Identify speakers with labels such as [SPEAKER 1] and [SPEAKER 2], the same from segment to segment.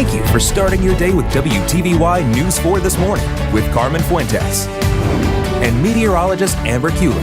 [SPEAKER 1] Thank you for starting your day with WTVY News 4 this morning with Carmen Fuentes and meteorologist Amber Kuehler.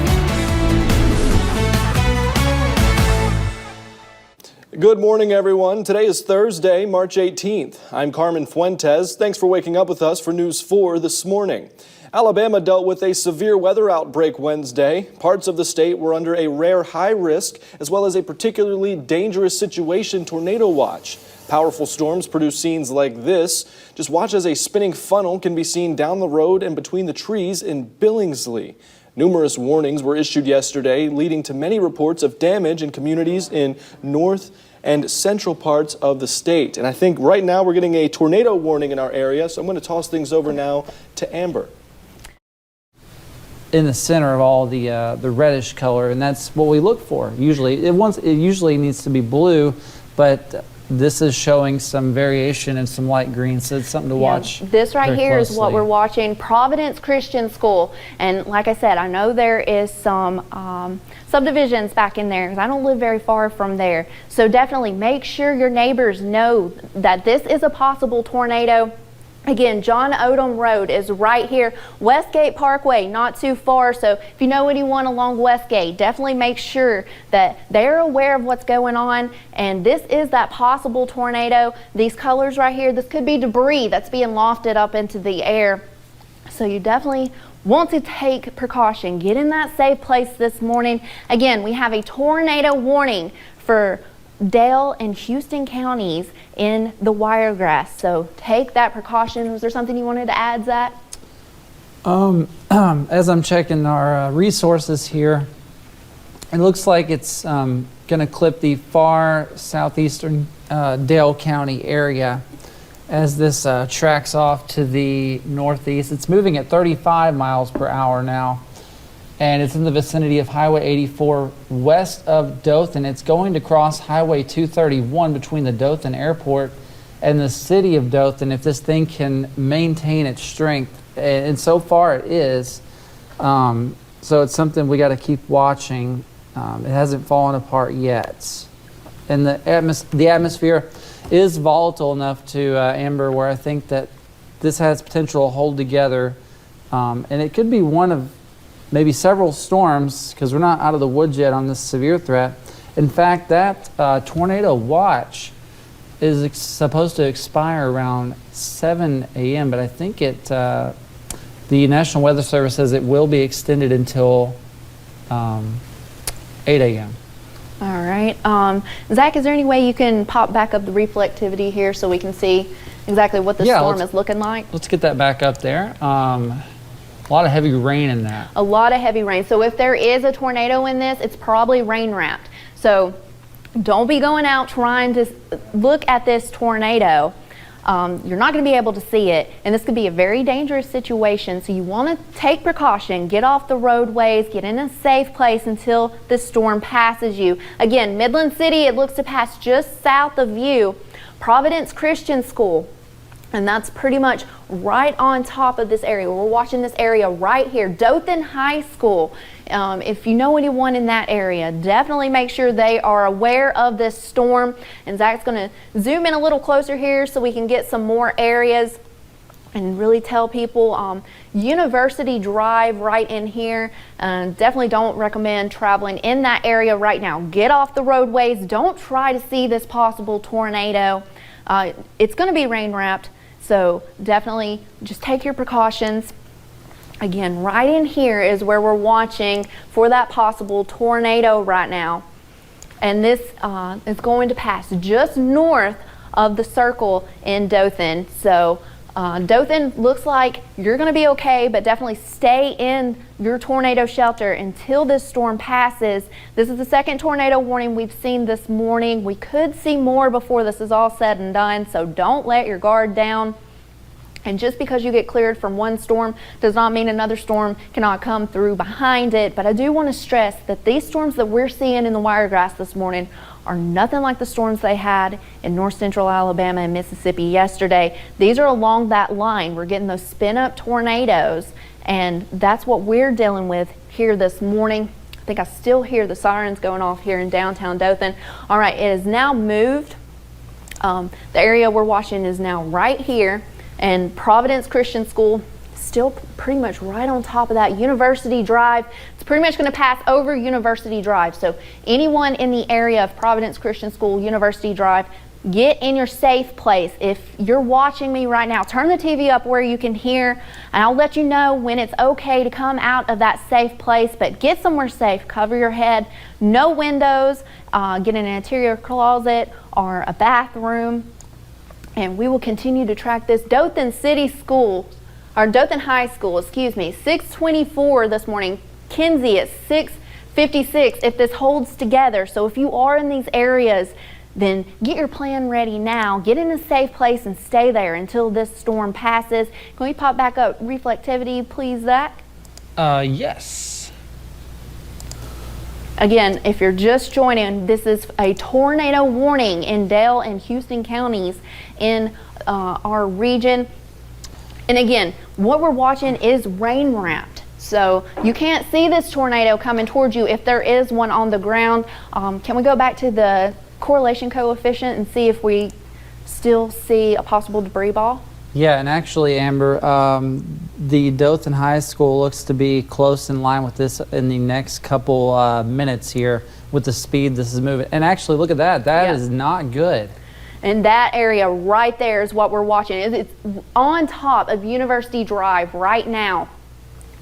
[SPEAKER 2] Good morning, everyone. Today is Thursday, March 18th. I'm Carmen Fuentes. Thanks for waking up with us for News 4 this morning. Alabama dealt with a severe weather outbreak Wednesday. Parts of the state were under a rare high risk as well as a particularly dangerous situation tornado watch. Powerful storms produce scenes like this. Just watch as a spinning funnel can be seen down the road and between the trees in Billingsley. Numerous warnings were issued yesterday, leading to many reports of damage in communities in north and central parts of the state. And I think right now we're getting a tornado warning in our area, so I'm going to toss things over now to Amber.
[SPEAKER 3] In the center of all the reddish color, and that's what we look for. Usually, it usually needs to be blue, but this is showing some variation in some light green, so it's something to watch.
[SPEAKER 4] This right here
[SPEAKER 3] closely.
[SPEAKER 4] is what we're watching, Providence Christian School. And like I said, I know there is some subdivisions back in there, because I don't live very far from there. So definitely make sure your neighbors know that this is a possible tornado. Again, John Odom Road is right here. Westgate Parkway, not too far. So if you know anyone along Westgate, definitely make sure that they're aware of what's going on. And this is that possible tornado. These colors right here, this could be debris that's being lofted up into the air. So you definitely want to take precaution. Get in that safe place this morning. Again, we have a tornado warning for Dale and Houston counties in the Wiregrass. So take that precaution. Was there something you wanted to add, Zach?
[SPEAKER 3] As I'm checking our resources here, it looks like it's going to clip the far southeastern Dale County area as this tracks off to the northeast. It's moving at 35 miles per hour now, and it's in the vicinity of Highway 84 west of Dothan. It's going to cross Highway 231 between the Dothan Airport and the city of Dothan if this thing can maintain its strength. And so far it is. So it's something we got to keep watching. It hasn't fallen apart yet. And the atmosphere is volatile enough to, Amber, where I think that this has potential to hold together. And it could be one of maybe several storms, because we're not out of the woods yet on this severe threat. In fact, that tornado watch is supposed to expire around 7 a.m., but I think the National Weather Service says it will be extended until 8 a.m.
[SPEAKER 4] All right. Zach, is there any way you can pop back up the reflectivity here so we can see exactly what the storm is looking like?
[SPEAKER 3] Let's get that back up there. A lot of heavy rain in that. A
[SPEAKER 4] lot of heavy rain. So if there is a tornado in this, it's probably rain wrapped. So don't be going out trying to look at this tornado. You're not going to be able to see it, and this could be a very dangerous situation. So you want to take precaution, get off the roadways, get in a safe place until this storm passes you. Again, Midland City, it looks to pass just south of you. Providence Christian School. And that's pretty much right on top of this area. We're watching this area right here. Dothan High School. If you know anyone in that area, definitely make sure they are aware of this storm. And Zach's going to zoom in a little closer here so we can get some more areas and really tell people. University Drive right in here. Definitely don't recommend traveling in that area right now. Get off the roadways. Don't try to see this possible tornado. It's going to be rain wrapped. So definitely just take your precautions. Again, right in here is where we're watching for that possible tornado right now. And this is going to pass just north of the circle in Dothan. So Dothan looks like you're going to be okay, but definitely stay in your tornado shelter until this storm passes. This is the second tornado warning we've seen this morning. We could see more before this is all said and done, so don't let your guard down. And just because you get cleared from one storm does not mean another storm cannot come through behind it. But I do want to stress that these storms that we're seeing in the Wiregrass this morning are nothing like the storms they had in north central Alabama and Mississippi yesterday. These are along that line. We're getting those spin up tornadoes, and that's what we're dealing with here this morning. I think I still hear the sirens going off here in downtown Dothan. All right, it has now moved The area we're watching is now right here, and Providence Christian School still pretty much right on top of that. University Drive, it's pretty much going to pass over University Drive. So anyone in the area of Providence Christian School, University Drive, get in your safe place. If you're watching me right now, turn the TV up where you can hear, and I'll let you know when it's okay to come out of that safe place. But get somewhere safe, cover your head, no windows, get in an interior closet or a bathroom, and we will continue to track this. Dothan High School, 6:24 this morning. Kinsey at 6:56 if this holds together. So if you are in these areas, then get your plan ready now. Get in a safe place and stay there until this storm passes. Can we pop back up reflectivity, please, Zach?
[SPEAKER 3] Yes.
[SPEAKER 4] Again, if you're just joining, this is a tornado warning in Dale and Houston counties in our region. And again, what we're watching is rain wrapped. So you can't see this tornado coming towards you if there is one on the ground. Can we go back to the correlation coefficient and see if we still see a possible debris ball?
[SPEAKER 3] Yeah, and actually, Amber, the Dothan High School looks to be close in line with this in the next couple minutes here with the speed this is moving. And actually, look at that. That is not good.
[SPEAKER 4] And that area right there is what we're watching. It's on top of University Drive right now.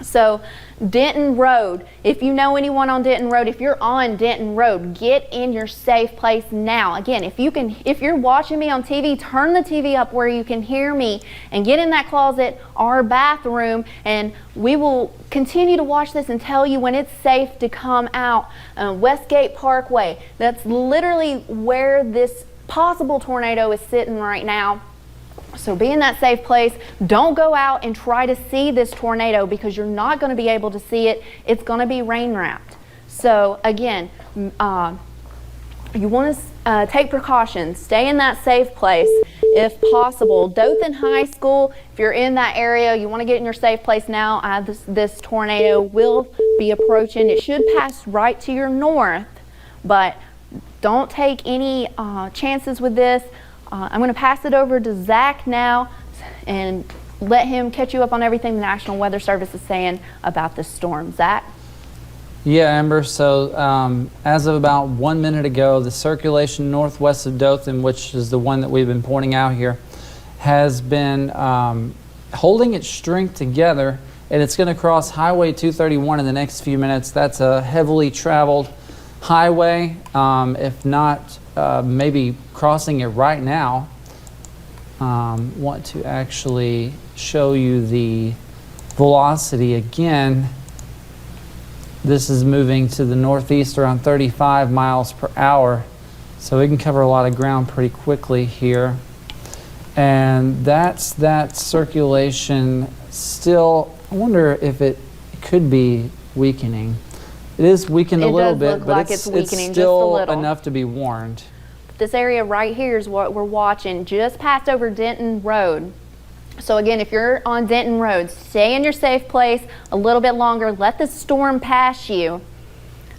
[SPEAKER 4] So Denton Road, if you know anyone on Denton Road, if you're on Denton Road, get in your safe place now. Again, if you're watching me on TV, turn the TV up where you can hear me and get in that closet or bathroom, and we will continue to watch this and tell you when it's safe to come out. Westgate Parkway, that's literally where this possible tornado is sitting right now. So be in that safe place. Don't go out and try to see this tornado because you're not going to be able to see it. It's going to be rain wrapped. So again, you want to take precautions. Stay in that safe place if possible. Dothan High School, if you're in that area, you want to get in your safe place now. This tornado will be approaching. It should pass right to your north, but don't take any chances with this. I'm going to pass it over to Zach now and let him catch you up on everything the National Weather Service is saying about this storm. Zach?
[SPEAKER 3] Yeah, Amber, so as of about 1 minute ago, the circulation northwest of Dothan, which is the one that we've been pointing out here, has been holding its strength together, and it's going to cross Highway 231 in the next few minutes. That's a heavily traveled highway, if not maybe crossing it right now. Want to actually show you the velocity again. This is moving to the northeast around 35 miles per hour, so we can cover a lot of ground pretty quickly here. And that's that circulation still. I wonder if it could be weakening. It is weakened a little bit, but it's still enough to be warned.
[SPEAKER 4] This area right here is what we're watching, just passed over Denton Road. So again, if you're on Denton Road, stay in your safe place a little bit longer. Let the storm pass you.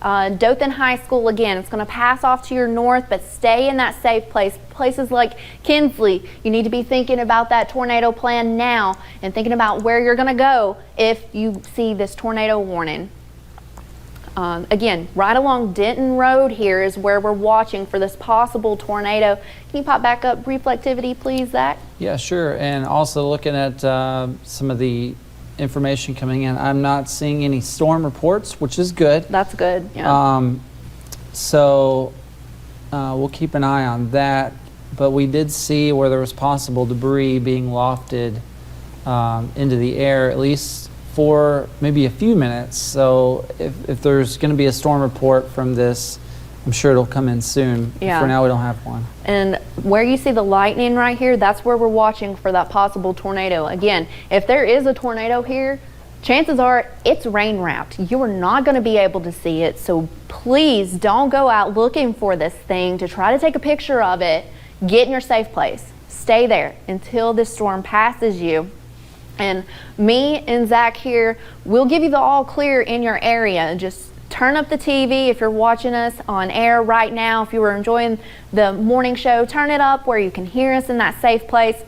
[SPEAKER 4] Dothan High School, again, it's going to pass off to your north, but stay in that safe place. Places like Kinsley, you need to be thinking about that tornado plan now and thinking about where you're going to go if you see this tornado warning. Again, right along Denton Road here is where we're watching for this possible tornado. Can you pop back up reflectivity, please, Zach?
[SPEAKER 3] Yeah, sure. And also looking at some of the information coming in, I'm not seeing any storm reports, which is good.
[SPEAKER 4] That's good, yeah.
[SPEAKER 3] So we'll keep an eye on that. But we did see where there was possible debris being lofted into the air, at least for maybe a few minutes. So if there's going to be a storm report from this, I'm sure it'll come in soon.
[SPEAKER 4] Yeah.
[SPEAKER 3] For now, we don't have one.
[SPEAKER 4] And where you see the lightning right here, that's where we're watching for that possible tornado. Again, if there is a tornado here, chances are it's rain wrapped. You are not going to be able to see it. So please don't go out looking for this thing to try to take a picture of it. Get in your safe place. Stay there until this storm passes you. And me and Zach here, we'll give you the all clear in your area. Just turn up the TV if you're watching us on air right now. If you were enjoying the morning show, turn it up where you can hear us in that safe place.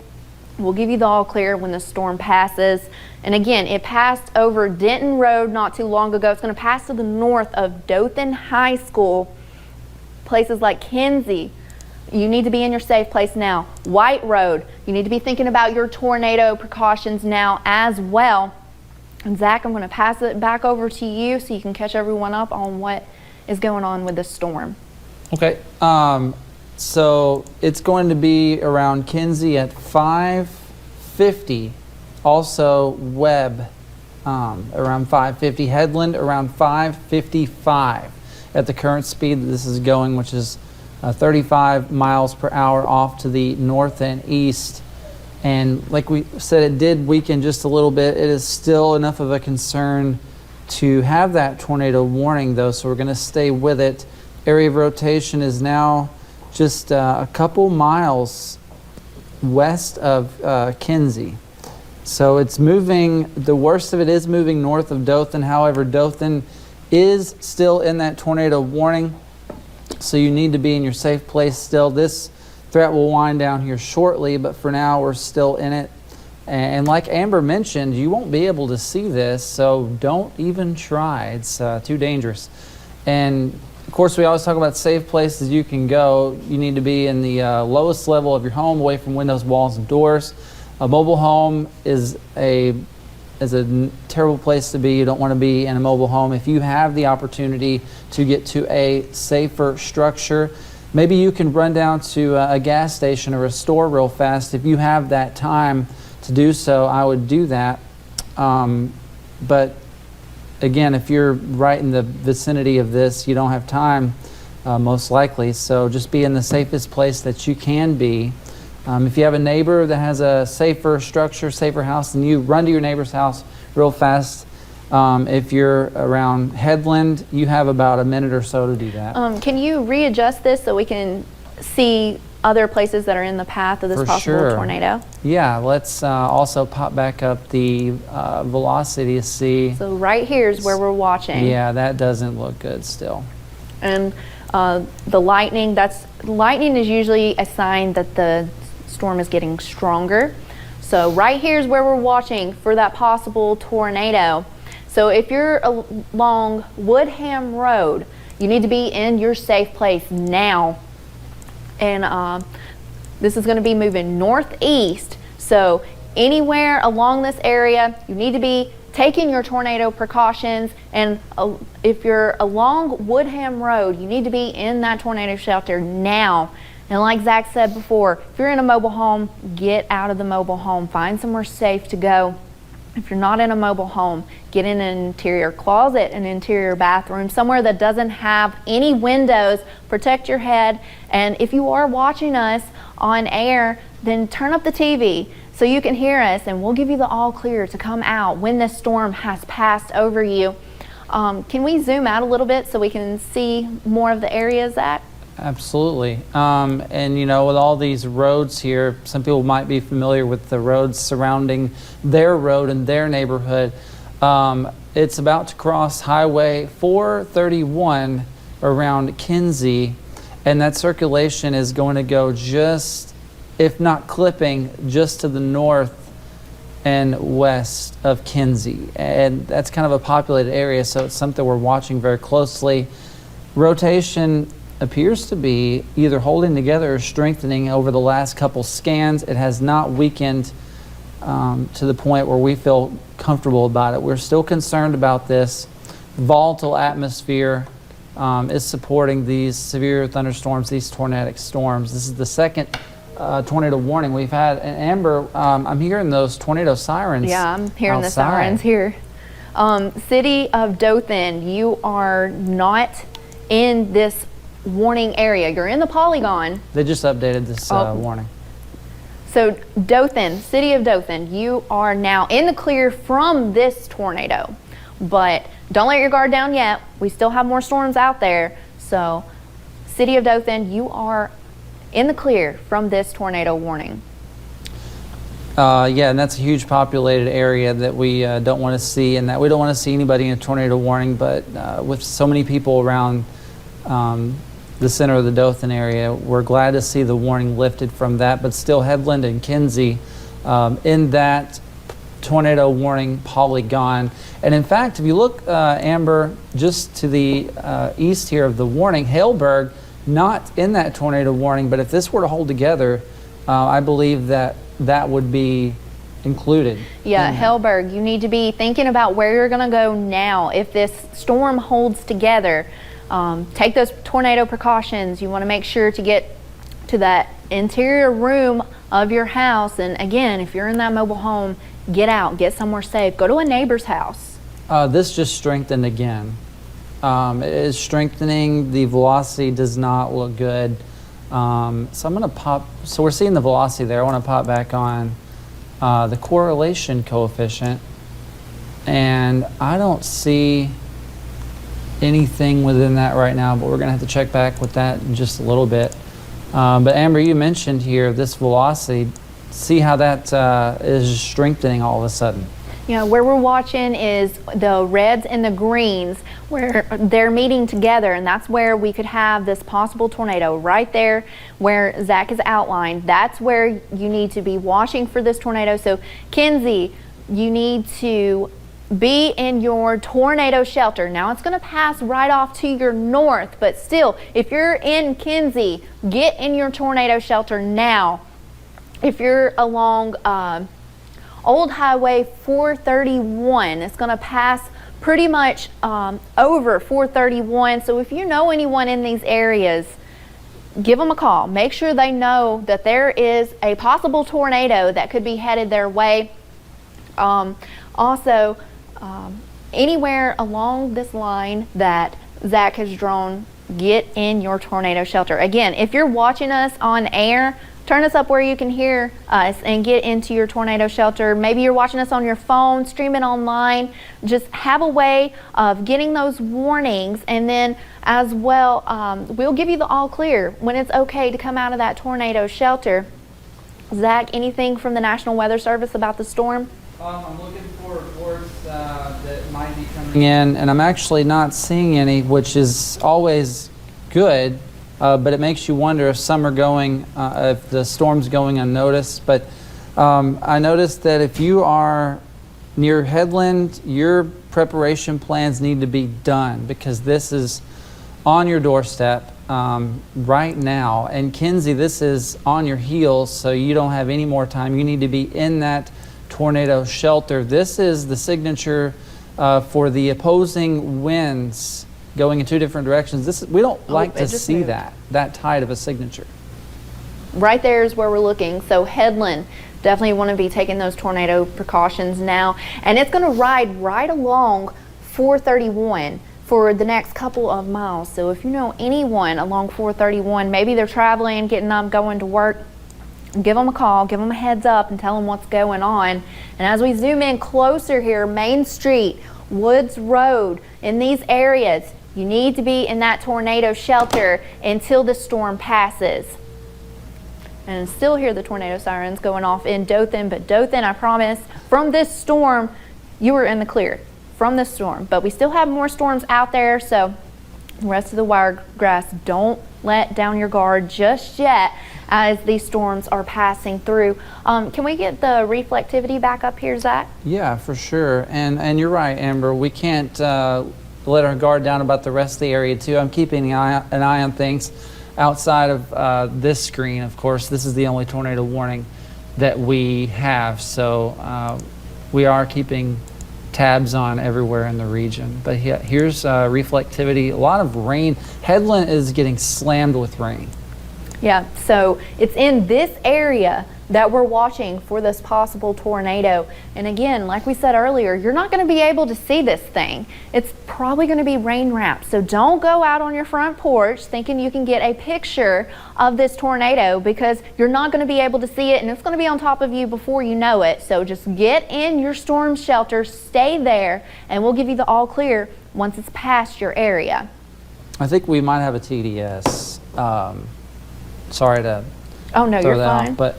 [SPEAKER 4] We'll give you the all clear when the storm passes. And again, it passed over Denton Road not too long ago. It's going to pass to the north of Dothan High School. Places like Kinsey, you need to be in your safe place now. White Road, you need to be thinking about your tornado precautions now as well. And Zach, I'm going to pass it back over to you so you can catch everyone up on what is going on with the storm.
[SPEAKER 3] Okay. So it's going to be around Kinsey at 5:50. Also Webb around 5:50. Headland around 5:55 at the current speed that this is going, which is 35 miles per hour off to the north and east. And like we said, it did weaken just a little bit. It is still enough of a concern to have that tornado warning, though, so we're going to stay with it. Area of rotation is now just a couple miles west of Kinsey. So it's moving, the worst of it is moving north of Dothan. However, Dothan is still in that tornado warning, so you need to be in your safe place still. This threat will wind down here shortly, but for now we're still in it. And like Amber mentioned, you won't be able to see this, so don't even try. It's too dangerous. And of course, we always talk about safe places you can go. You need to be in the lowest level of your home, away from windows, walls, and doors. A mobile home is a terrible place to be. You don't want to be in a mobile home. If you have the opportunity to get to a safer structure, maybe you can run down to a gas station or a store real fast. If you have that time to do so, I would do that. But again, if you're right in the vicinity of this, you don't have time, most likely. So just be in the safest place that you can be. If you have a neighbor that has a safer structure, safer house, then you run to your neighbor's house real fast. If you're around Headland, you have about a minute or so to do that.
[SPEAKER 4] Can you readjust this so we can see other places that are in the path of this possible tornado?
[SPEAKER 3] Yeah, let's also pop back up the velocity to see.
[SPEAKER 4] So right here is where we're watching.
[SPEAKER 3] Yeah, that doesn't look good still.
[SPEAKER 4] And the lightning is usually a sign that the storm is getting stronger. So right here is where we're watching for that possible tornado. So if you're along Woodham Road, you need to be in your safe place now. And this is going to be moving northeast. So anywhere along this area, you need to be taking your tornado precautions. And if you're along Woodham Road, you need to be in that tornado shelter now. And like Zach said before, if you're in a mobile home, get out of the mobile home. Find somewhere safe to go. If you're not in a mobile home, get in an interior closet, an interior bathroom, somewhere that doesn't have any windows. Protect your head. And if you are watching us on air, then turn up the TV so you can hear us, and we'll give you the all clear to come out when this storm has passed over you. Can we zoom out a little bit so we can see more of the area, Zach?
[SPEAKER 3] Absolutely. And you know, with all these roads here, some people might be familiar with the roads surrounding their road in their neighborhood. It's about to cross Highway 431 around Kinsey, and that circulation is going to go just, if not clipping, just to the north and west of Kinsey. And that's kind of a populated area, so it's something we're watching very closely. Rotation appears to be either holding together or strengthening over the last couple scans. It has not weakened to the point where we feel comfortable about it. We're still concerned about this. Volatile atmosphere is supporting these severe thunderstorms, these tornadic storms. This is the second tornado warning we've had. And Amber, I'm hearing those tornado sirens.
[SPEAKER 4] Yeah, I'm hearing
[SPEAKER 3] outside.
[SPEAKER 4] the sirens here. City of Dothan, you are not in this warning area. You're in the polygon.
[SPEAKER 3] They just updated this warning.
[SPEAKER 4] So Dothan, City of Dothan, you are now in the clear from this tornado. But don't let your guard down yet. We still have more storms out there. So City of Dothan, you are in the clear from this tornado warning.
[SPEAKER 3] Yeah, and that's a huge populated area that we don't want to see, and that we don't want to see anybody in a tornado warning. But with so many people around the center of the Dothan area, we're glad to see the warning lifted from that. But still, Headland and Kinsey in that tornado warning polygon. And in fact, if you look, Amber, just to the east here of the warning, Haleburg, not in that tornado warning, but if this were to hold together, I believe that that would be included.
[SPEAKER 4] Yeah, Haleburg, you need to be thinking about where you're going to go now. If this storm holds together, take those tornado precautions. You want to make sure to get to that interior room of your house. And again, if you're in that mobile home, get out, get somewhere safe. Go to a neighbor's house.
[SPEAKER 3] This just strengthened again. It is strengthening. The velocity does not look good. So I'm going to pop, so we're seeing the velocity there. I want to pop back on the correlation coefficient, and I don't see anything within that right now, but we're going to have to check back with that in just a little bit. But Amber, you mentioned here this velocity. See how that is strengthening all of a sudden.
[SPEAKER 4] You know, where we're watching is the reds and the greens, where they're meeting together, and that's where we could have this possible tornado right there where Zach has outlined. That's where you need to be watching for this tornado. So Kinsey, you need to be in your tornado shelter. Now it's going to pass right off to your north, but still, if you're in Kinsey, get in your tornado shelter now. If you're along Old Highway 431, it's going to pass pretty much over 431. So if you know anyone in these areas, give them a call. Make sure they know that there is a possible tornado that could be headed their way. Also, anywhere along this line that Zach has drawn, get in your tornado shelter. Again, if you're watching us on air, turn us up where you can hear us and get into your tornado shelter. Maybe you're watching us on your phone, stream it online. Just have a way of getting those warnings, and then as well, we'll give you the all clear when it's okay to come out of that tornado shelter. Zach, anything from the National Weather Service about the storm?
[SPEAKER 3] I'm looking for reports that might be coming in, and I'm actually not seeing any, which is always good. But it makes you wonder if some are going, if the storm's going unnoticed. But I noticed that if you are near Headland, your preparation plans need to be done, because this is on your doorstep right now. And Kinsey, this is on your heels, so you don't have any more time. You need to be in that tornado shelter. This is the signature for the opposing winds going in two different directions. We don't like to see that tight of a signature.
[SPEAKER 4] Right there is where we're looking. So Headland, definitely want to be taking those tornado precautions now. And it's going to ride right along 431 for the next couple of miles. So if you know anyone along 431, maybe they're traveling, getting up, going to work, give them a call, give them a heads up, and tell them what's going on. And as we zoom in closer here, Main Street, Woods Road, in these areas, you need to be in that tornado shelter until the storm passes. And still hear the tornado sirens going off in Dothan, but Dothan, I promise, from this storm, you were in the clear from this storm. But we still have more storms out there, so the rest of the wiregrass, don't let down your guard just yet as these storms are passing through. Can we get the reflectivity back up here, Zach?
[SPEAKER 3] Yeah, for sure. And you're right, Amber. We can't let our guard down about the rest of the area too. I'm keeping an eye on things outside of this screen. Of course, this is the only tornado warning that we have, so we are keeping tabs on everywhere in the region. But here's reflectivity. A lot of rain. Headland is getting slammed with rain.
[SPEAKER 4] Yeah, so it's in this area that we're watching for this possible tornado. And again, like we said earlier, you're not going to be able to see this thing. It's probably going to be rain wrapped. So don't go out on your front porch thinking you can get a picture of this tornado, because you're not going to be able to see it, and it's going to be on top of you before you know it. So just get in your storm shelter, stay there, and we'll give you the all clear once it's past your area.
[SPEAKER 3] I think we might have a TDS. Sorry to
[SPEAKER 4] Oh no,
[SPEAKER 3] throw
[SPEAKER 4] you're
[SPEAKER 3] that
[SPEAKER 4] fine.
[SPEAKER 3] out, but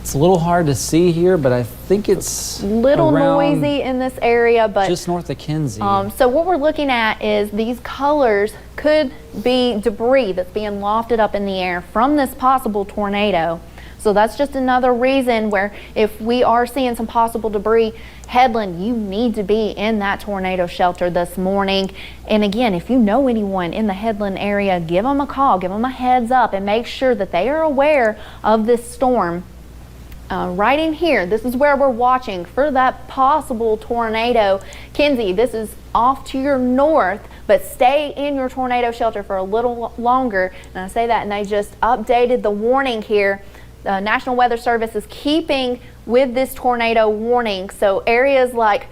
[SPEAKER 3] It's a little hard to see here, but I think it's
[SPEAKER 4] Little
[SPEAKER 3] around
[SPEAKER 4] noisy in this area, but
[SPEAKER 3] just north of Kinsey.
[SPEAKER 4] so what we're looking at is these colors could be debris that's being lofted up in the air from this possible tornado. So that's just another reason where if we are seeing some possible debris, Headland, you need to be in that tornado shelter this morning. And again, if you know anyone in the Headland area, give them a call, give them a heads up, and make sure that they are aware of this storm. Right in here, this is where we're watching for that possible tornado. Kinsey, this is off to your north, but stay in your tornado shelter for a little longer. And I say that, and they just updated the warning here. The National Weather Service is keeping with this tornado warning. So areas like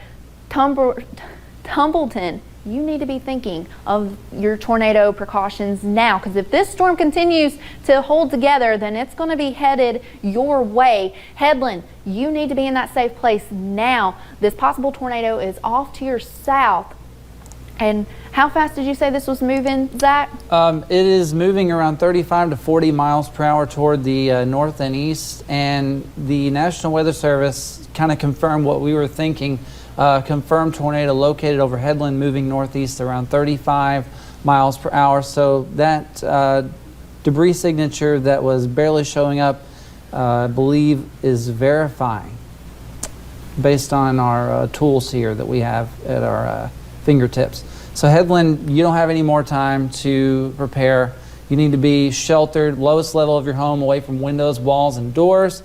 [SPEAKER 4] Tumbleton, you need to be thinking of your tornado precautions now, because if this storm continues to hold together, then it's going to be headed your way. Headland, you need to be in that safe place now. This possible tornado is off to your south. And how fast did you say this was moving, Zach?
[SPEAKER 3] It is moving around 35 to 40 miles per hour toward the north and east, and the National Weather Service kind of confirmed what we were thinking. Confirmed tornado located over Headland, moving northeast around 35 miles per hour. So that debris signature that was barely showing up, I believe, is verifying based on our tools here that we have at our fingertips. So Headland, you don't have any more time to prepare. You need to be sheltered, lowest level of your home, away from windows, walls, and doors.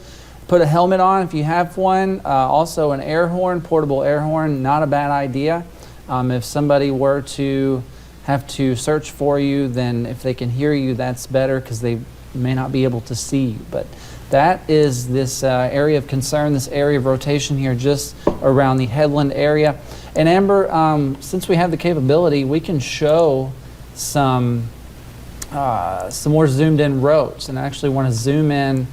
[SPEAKER 3] Put a helmet on if you have one. Also an air horn, portable air horn, not a bad idea. If somebody were to have to search for you, then if they can hear you, that's better, because they may not be able to see you. But that is this area of concern, this area of rotation here just around the Headland area. And Amber, since we have the capability, we can show some more zoomed in roads, and I actually want to zoom in.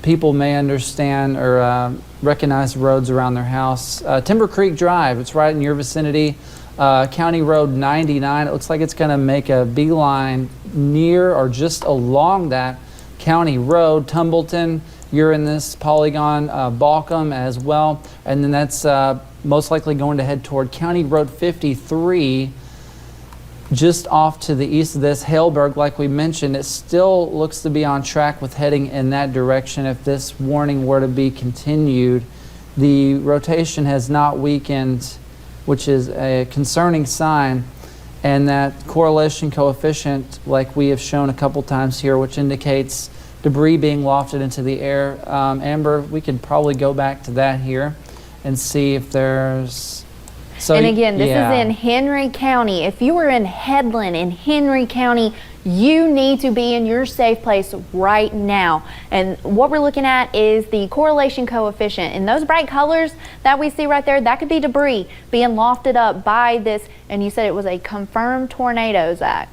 [SPEAKER 3] People may understand or recognize roads around their house. Timber Creek Drive, it's right in your vicinity. County Road 99, it looks like it's going to make a beeline near or just along that county road. Tumbleton, you're in this polygon. Balcom as well. And then that's most likely going to head toward County Road 53. Just off to the east of this, Haleburg, like we mentioned, it still looks to be on track with heading in that direction if this warning were to be continued. The rotation has not weakened, which is a concerning sign, and that correlation coefficient, like we have shown a couple times here, which indicates debris being lofted into the air. Amber, we could probably go back to that here and see if there's... So,
[SPEAKER 4] and again, this is in Henry County. If you are in Headland in Henry County, you need to be in your safe place right now. And what we're looking at is the correlation coefficient. And those bright colors that we see right there, that could be debris being lofted up by this. And you said it was a confirmed tornado, Zach.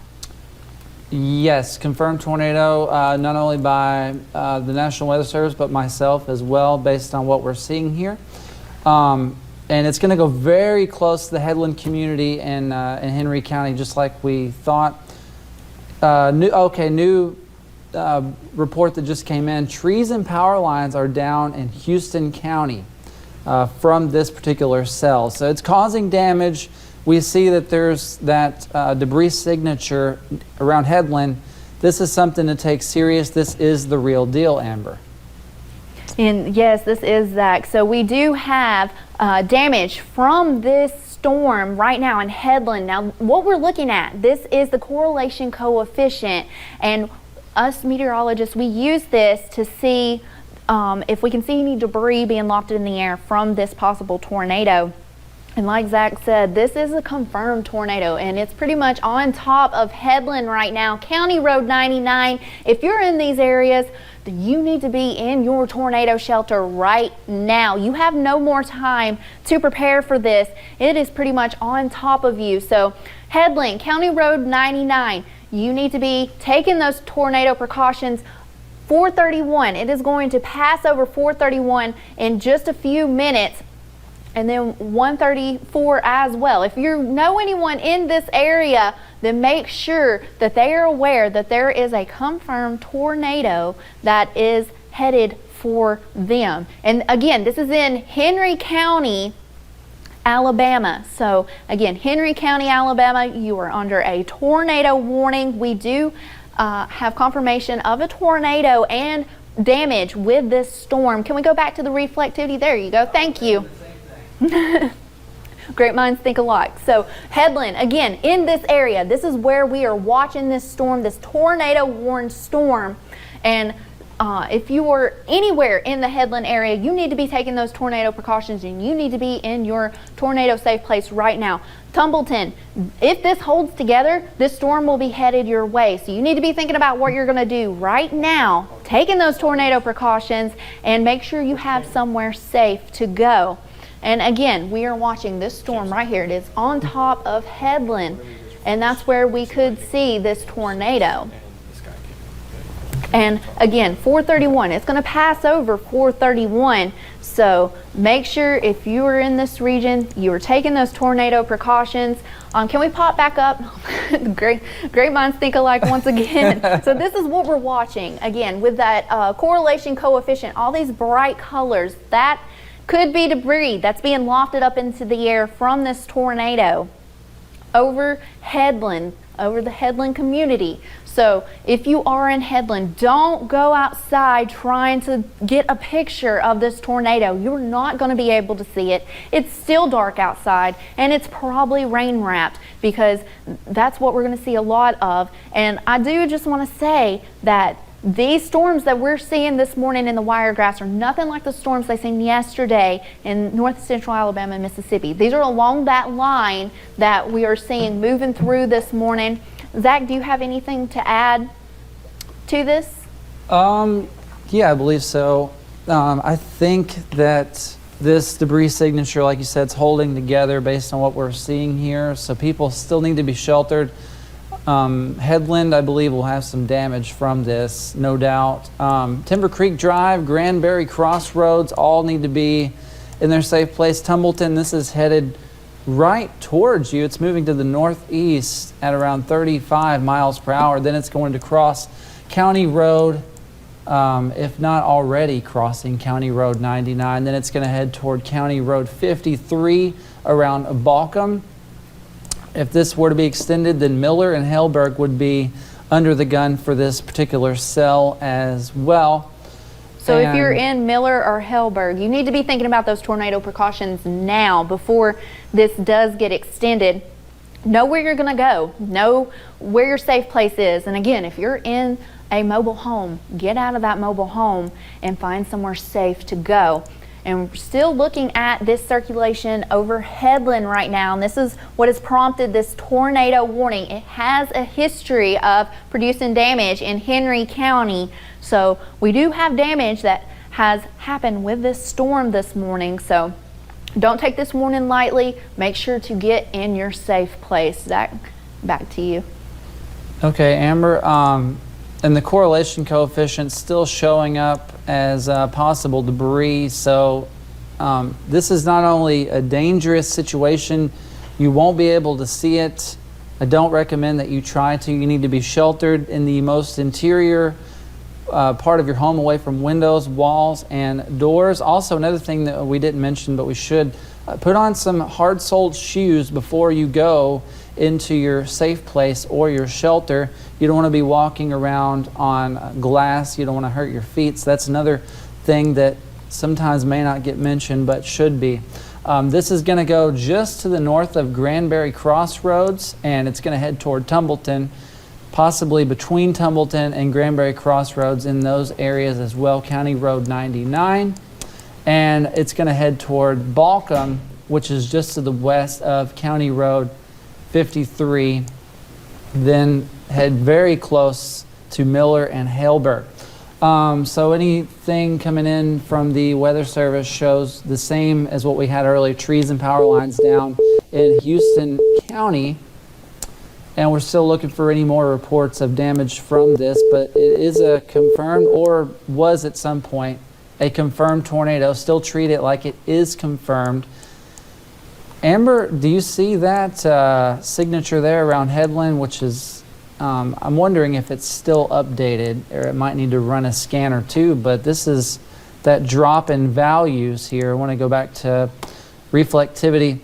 [SPEAKER 3] Yes, confirmed tornado, not only by the National Weather Service, but myself as well, based on what we're seeing here. And it's going to go very close to the Headland community in Henry County, just like we thought. New report that just came in. Trees and power lines are down in Houston County from this particular cell. So it's causing damage. We see that there's that debris signature around Headland. This is something to take serious. This is the real deal, Amber.
[SPEAKER 4] And yes, this is Zach. So we do have damage from this storm right now in Headland. Now, what we're looking at, this is the correlation coefficient, and us meteorologists, we use this to see if we can see any debris being lofted in the air from this possible tornado. And like Zach said, this is a confirmed tornado, and it's pretty much on top of Headland right now, County Road 99. If you're in these areas, you need to be in your tornado shelter right now. You have no more time to prepare for this. It is pretty much on top of you. So Headland, County Road 99, you need to be taking those tornado precautions. 431, it is going to pass over 431 in just a few minutes. And then 134 as well. If you know anyone in this area, then make sure that they are aware that there is a confirmed tornado that is headed for them. And again, this is in Henry County, Alabama. So again, Henry County, Alabama, you are under a tornado warning. We do have confirmation of a tornado and damage with this storm. Can we go back to the reflectivity? There you go. Thank you. Great minds think alike. So Headland, again, in this area, this is where we are watching this storm, this tornado warned storm. And if you are anywhere in the Headland area, you need to be taking those tornado precautions, and you need to be in your tornado safe place right now. Tumbleton, if this holds together, this storm will be headed your way. So you need to be thinking about what you're going to do right now, taking those tornado precautions, and make sure you have somewhere safe to go. And again, we are watching this storm right here. It is on top of Headland, and that's where we could see this tornado. And again, 431, it's going to pass over 431. So make sure if you are in this region, you are taking those tornado precautions. Can we pop back up? Great minds think alike once again. So this is what we're watching. Again, with that correlation coefficient, all these bright colors, that could be debris that's being lofted up into the air from this tornado over Headland, over the Headland community. So if you are in Headland, don't go outside trying to get a picture of this tornado. You're not going to be able to see it. It's still dark outside, and it's probably rain wrapped, because that's what we're going to see a lot of. And I do just want to say that these storms that we're seeing this morning in the Wiregrass are nothing like the storms they seen yesterday in north central Alabama and Mississippi. These are along that line that we are seeing moving through this morning. Zach, do you have anything to add to this?
[SPEAKER 3] Yeah, I believe so. I think that this debris signature, like you said, is holding together based on what we're seeing here. So people still need to be sheltered. Headland, I believe, will have some damage from this, no doubt. Timber Creek Drive, Granbury Crossroads, all need to be in their safe place. Tumbleton, this is headed right towards you. It's moving to the northeast at around 35 miles per hour. Then it's going to cross County Road, if not already crossing County Road 99. Then it's going to head toward County Road 53 around Balcom. If this were to be extended, then Miller and Haleburg would be under the gun for this particular cell as well.
[SPEAKER 4] So if you're in Miller or Haleburg, you need to be thinking about those tornado precautions now before this does get extended. Know where you're going to go. Know where your safe place is. And again, if you're in a mobile home, get out of that mobile home and find somewhere safe to go. And we're still looking at this circulation over Headland right now, and this is what has prompted this tornado warning. It has a history of producing damage in Henry County, so we do have damage that has happened with this storm this morning. So don't take this warning lightly. Make sure to get in your safe place. Zach, back to you.
[SPEAKER 3] Okay, Amber, and the correlation coefficient still showing up as possible debris. So this is not only a dangerous situation, you won't be able to see it. I don't recommend that you try to. You need to be sheltered in the most interior part of your home, away from windows, walls, and doors. Also, another thing that we didn't mention, but we should, put on some hard-soled shoes before you go into your safe place or your shelter. You don't want to be walking around on glass. You don't want to hurt your feet. So that's another thing that sometimes may not get mentioned but should be. This is going to go just to the north of Granbury Crossroads, and it's going to head toward Tumbleton, possibly between Tumbleton and Granbury Crossroads in those areas as well, County Road 99. And it's going to head toward Balcom, which is just to the west of County Road 53, then head very close to Miller and Haleburg. So anything coming in from the Weather Service shows the same as what we had earlier, trees and power lines down in Houston County. And we're still looking for any more reports of damage from this, but it is a confirmed, or was at some point, a confirmed tornado. Still treat it like it is confirmed. Amber, do you see that signature there around Headland, which is, I'm wondering if it's still updated, or it might need to run a scan or two, but this is that drop in values here. I want to go back to reflectivity.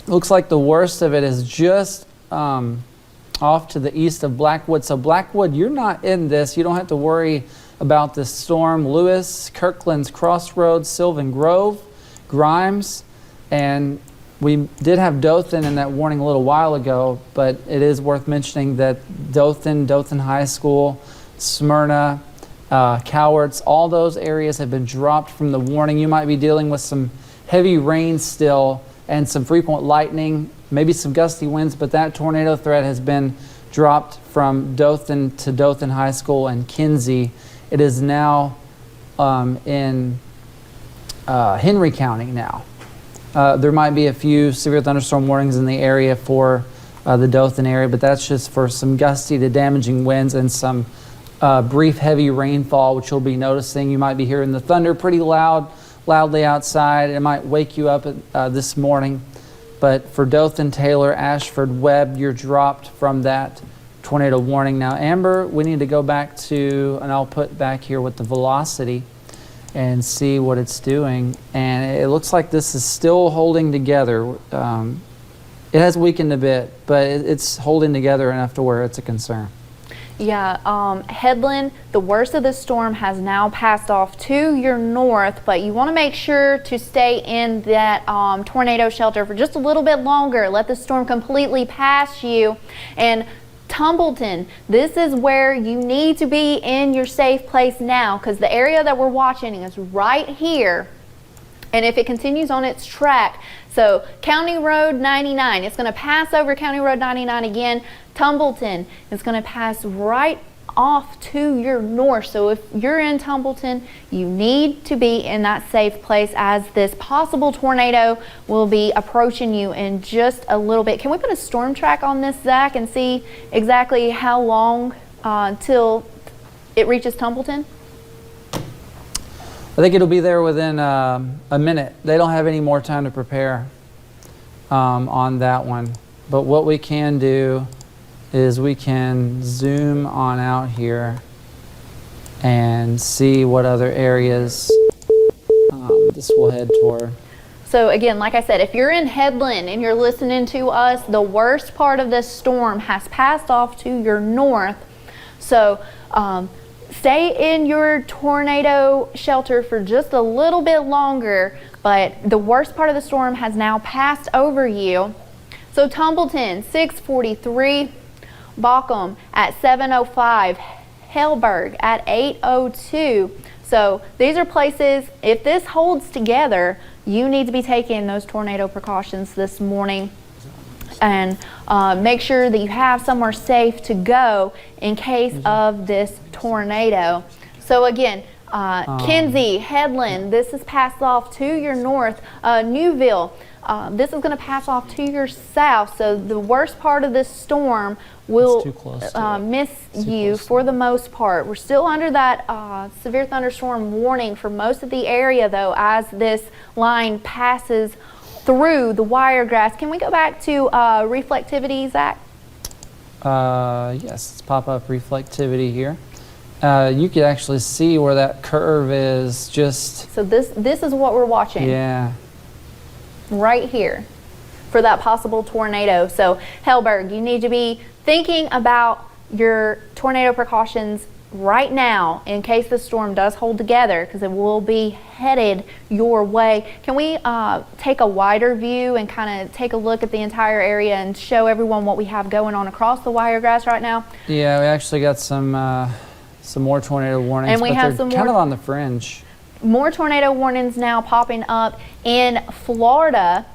[SPEAKER 3] Looks like the worst of it is just off to the east of Blackwood. So Blackwood, you're not in this. You don't have to worry about this storm. Lewis, Kirkland's Crossroads, Sylvan Grove, Grimes, and we did have Dothan in that warning a little while ago, but it is worth mentioning that Dothan High School, Smyrna, Cowards, all those areas have been dropped from the warning. You might be dealing with some heavy rain still and some frequent lightning, maybe some gusty winds, but that tornado threat has been dropped from Dothan to Dothan High School and Kinsey. It is now in Henry County now. There might be a few severe thunderstorm warnings in the area for the Dothan area, but that's just for some gusty to damaging winds and some brief heavy rainfall, which you'll be noticing. You might be hearing the thunder pretty loudly outside. It might wake you up this morning. But for Dothan, Taylor, Ashford, Webb, you're dropped from that tornado warning. Now, Amber, we need to go back to, and I'll put back here with the velocity and see what it's doing. And it looks like this is still holding together. It has weakened a bit, but it's holding together enough to where it's a concern.
[SPEAKER 4] Yeah, Headland, the worst of the storm has now passed off to your north, but you want to make sure to stay in that tornado shelter for just a little bit longer. Let the storm completely pass you. And Tumbleton, this is where you need to be in your safe place now, because the area that we're watching is right here. And if it continues on its track, so County Road 99, it's going to pass over County Road 99 again. Tumbleton is going to pass right off to your north. So if you're in Tumbleton, you need to be in that safe place, as this possible tornado will be approaching you in just a little bit. Can we put a storm track on this, Zach, and see exactly how long till it reaches Tumbleton?
[SPEAKER 3] I think it'll be there within a minute. They don't have any more time to prepare on that one. But what we can do is we can zoom on out here and see what other areas this will head toward.
[SPEAKER 4] So again, like I said, if you're in Headland and you're listening to us, the worst part of this storm has passed off to your north. So stay in your tornado shelter for just a little bit longer, but the worst part of the storm has now passed over you. So Tumbleton, 6:43, Bockham at 7:05, Hellberg at 8:02. So these are places, if this holds together, you need to be taking those tornado precautions this morning. And make sure that you have somewhere safe to go in case of this tornado. So again, Kinsey, Headland, this is passed off to your north. Newville, this is going to pass off to your south. So the worst part of this storm will miss you for the most part. We're still under that severe thunderstorm warning for most of the area, though, as this line passes through the wiregrass. Can we go back to reflectivity, Zach?
[SPEAKER 3] Yes, let's pop up reflectivity here. You can actually see where that curve is. Just
[SPEAKER 4] so this is what we're watching.
[SPEAKER 3] Yeah.
[SPEAKER 4] Right here for that possible tornado. So Hellberg, you need to be thinking about your tornado precautions right now in case the storm does hold together, because it will be headed your way. Can we take a wider view and kind of take a look at the entire area and show everyone what we have going on across the wiregrass right now?
[SPEAKER 3] Yeah, we actually got some more tornado warnings,
[SPEAKER 4] and we
[SPEAKER 3] but
[SPEAKER 4] have
[SPEAKER 3] they're
[SPEAKER 4] some
[SPEAKER 3] kind
[SPEAKER 4] more,
[SPEAKER 3] of on the fringe.
[SPEAKER 4] More tornado warnings now popping up in Florida.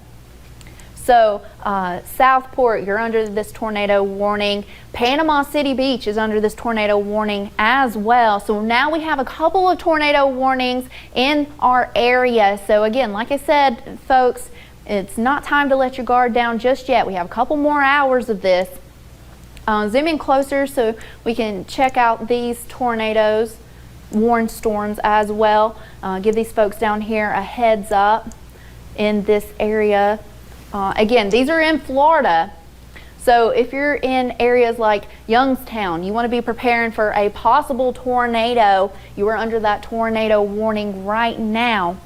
[SPEAKER 4] So Southport, you're under this tornado warning. Panama City Beach is under this tornado warning as well. So now we have a couple of tornado warnings in our area. So again, like I said, folks, it's not time to let your guard down just yet. We have a couple more hours of this. Zoom in closer so we can check out these tornadoes, warned storms as well. Give these folks down here a heads up in this area. Again, these are in Florida. So if you're in areas like Youngstown, you want to be preparing for a possible tornado. You are under that tornado warning right now.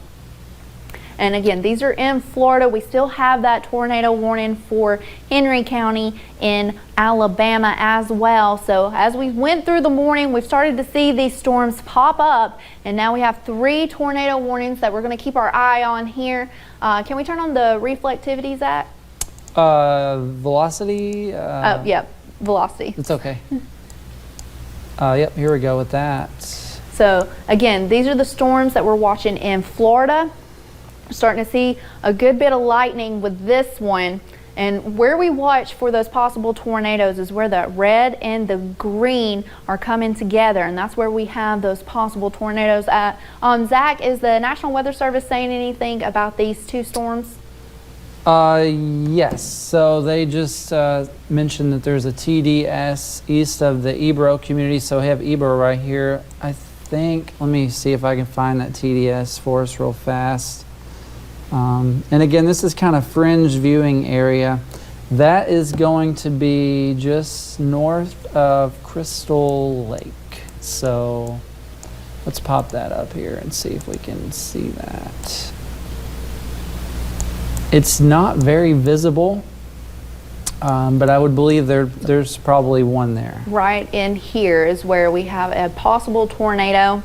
[SPEAKER 4] And again, these are in Florida. We still have that tornado warning for Henry County in Alabama as well. So as we went through the morning, we've started to see these storms pop up, and now we have 3 tornado warnings that we're going to keep our eye on here. Can we turn on the reflectivity, Zach?
[SPEAKER 3] Velocity?
[SPEAKER 4] Yep, velocity.
[SPEAKER 3] It's okay. Yep, here we go with that.
[SPEAKER 4] So again, these are the storms that we're watching in Florida. Starting to see a good bit of lightning with this one, and where we watch for those possible tornadoes is where the red and the green are coming together, and that's where we have those possible tornadoes at. Zach, is the National Weather Service saying anything about these 2 storms?
[SPEAKER 3] Yes, so they just mentioned that there's a TDS east of the Ebro community, so we have Ebro right here. I think, let me see if I can find that TDS for us real fast. And again, this is kind of fringe viewing area. That is going to be just north of Crystal Lake. So let's pop that up here and see if we can see that. It's not very visible, but I would believe there's probably one there.
[SPEAKER 4] Right in here is where we have a possible tornado.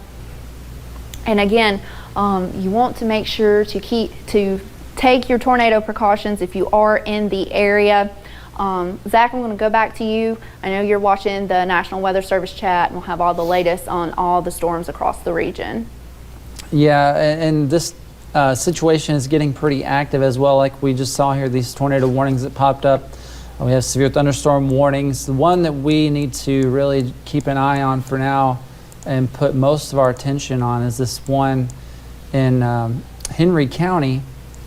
[SPEAKER 4] And again, you want to make sure to take your tornado precautions if you are in the area. Zach, I'm going to go back to you. I know you're watching the National Weather Service chat, and we'll have all the latest on all the storms across the region.
[SPEAKER 3] Yeah, and this situation is getting pretty active as well. Like we just saw here, these tornado warnings that popped up. We have severe thunderstorm warnings. The one that we need to really keep an eye on for now and put most of our attention on is this one in Henry County.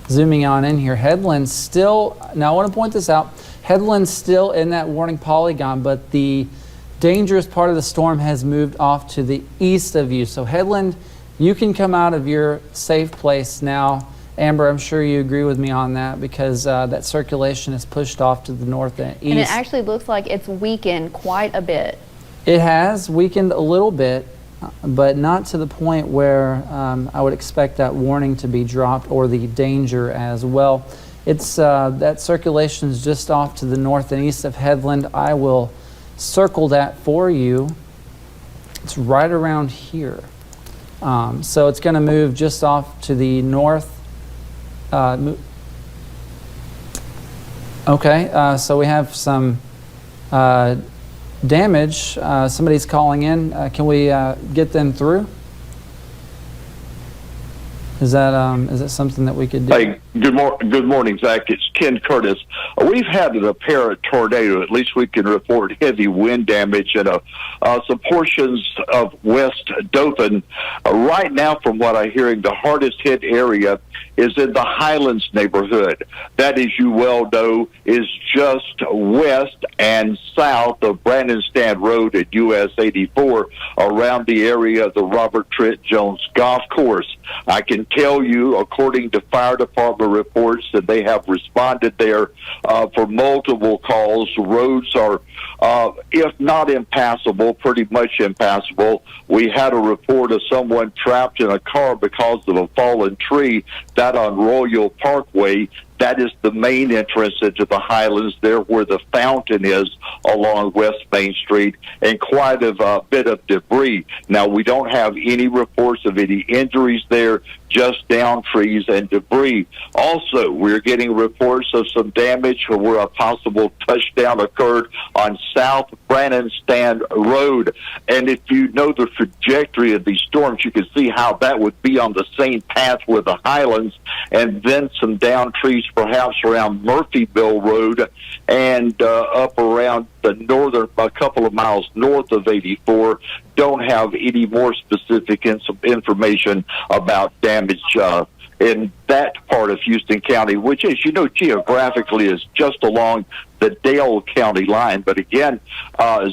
[SPEAKER 3] Zooming on in here, headlands still, now I want to point this out, headlands still in that warning polygon, but the dangerous part of the storm has moved off to the east of you. So headland, you can come out of your safe place now. Amber, I'm sure you agree with me on that, because that circulation is pushed off to the north and east.
[SPEAKER 4] And it actually looks like it's weakened quite a bit.
[SPEAKER 3] It has weakened a little bit, but not to the point where I would expect that warning to be dropped, or the danger as well. It's that circulation is just off to the north and east of headland. I will circle that for you. It's right around here. So it's going to move just off to the north. Okay, so we have some damage. Somebody's calling in. Can we get them through? Is that something that we could do?
[SPEAKER 5] Hey, good morning, Zach. It's Ken Curtis. We've had an apparent tornado. At least we can report heavy wind damage in some portions of West Dothan. Right now, from what I'm hearing, the hardest hit area is in the Highlands neighborhood. That, as you well know, is just west and south of Brandon Stand Road at US 84, around the area of the Robert Trent Jones Golf Course. I can tell you, according to fire department reports, that they have responded there for multiple calls. Roads are, if not impassable, pretty much impassable. We had a report of someone trapped in a car because of a fallen tree. That on Royal Parkway. That is the main entrance into the Highlands, there where the fountain is along West Main Street, and quite a bit of debris. Now, we don't have any reports of any injuries there, just down trees and debris. Also, we're getting reports of some damage where a possible touchdown occurred on South Brandon Stand Road. And if you know the trajectory of these storms, you can see how that would be on the same path with the Highlands, and then some down trees perhaps around Murphyville Road and up around the northern, a couple of miles north of 84. Don't have any more specific information about damage in that part of Houston County, which, as you know, geographically is just along the Dale County line. But again,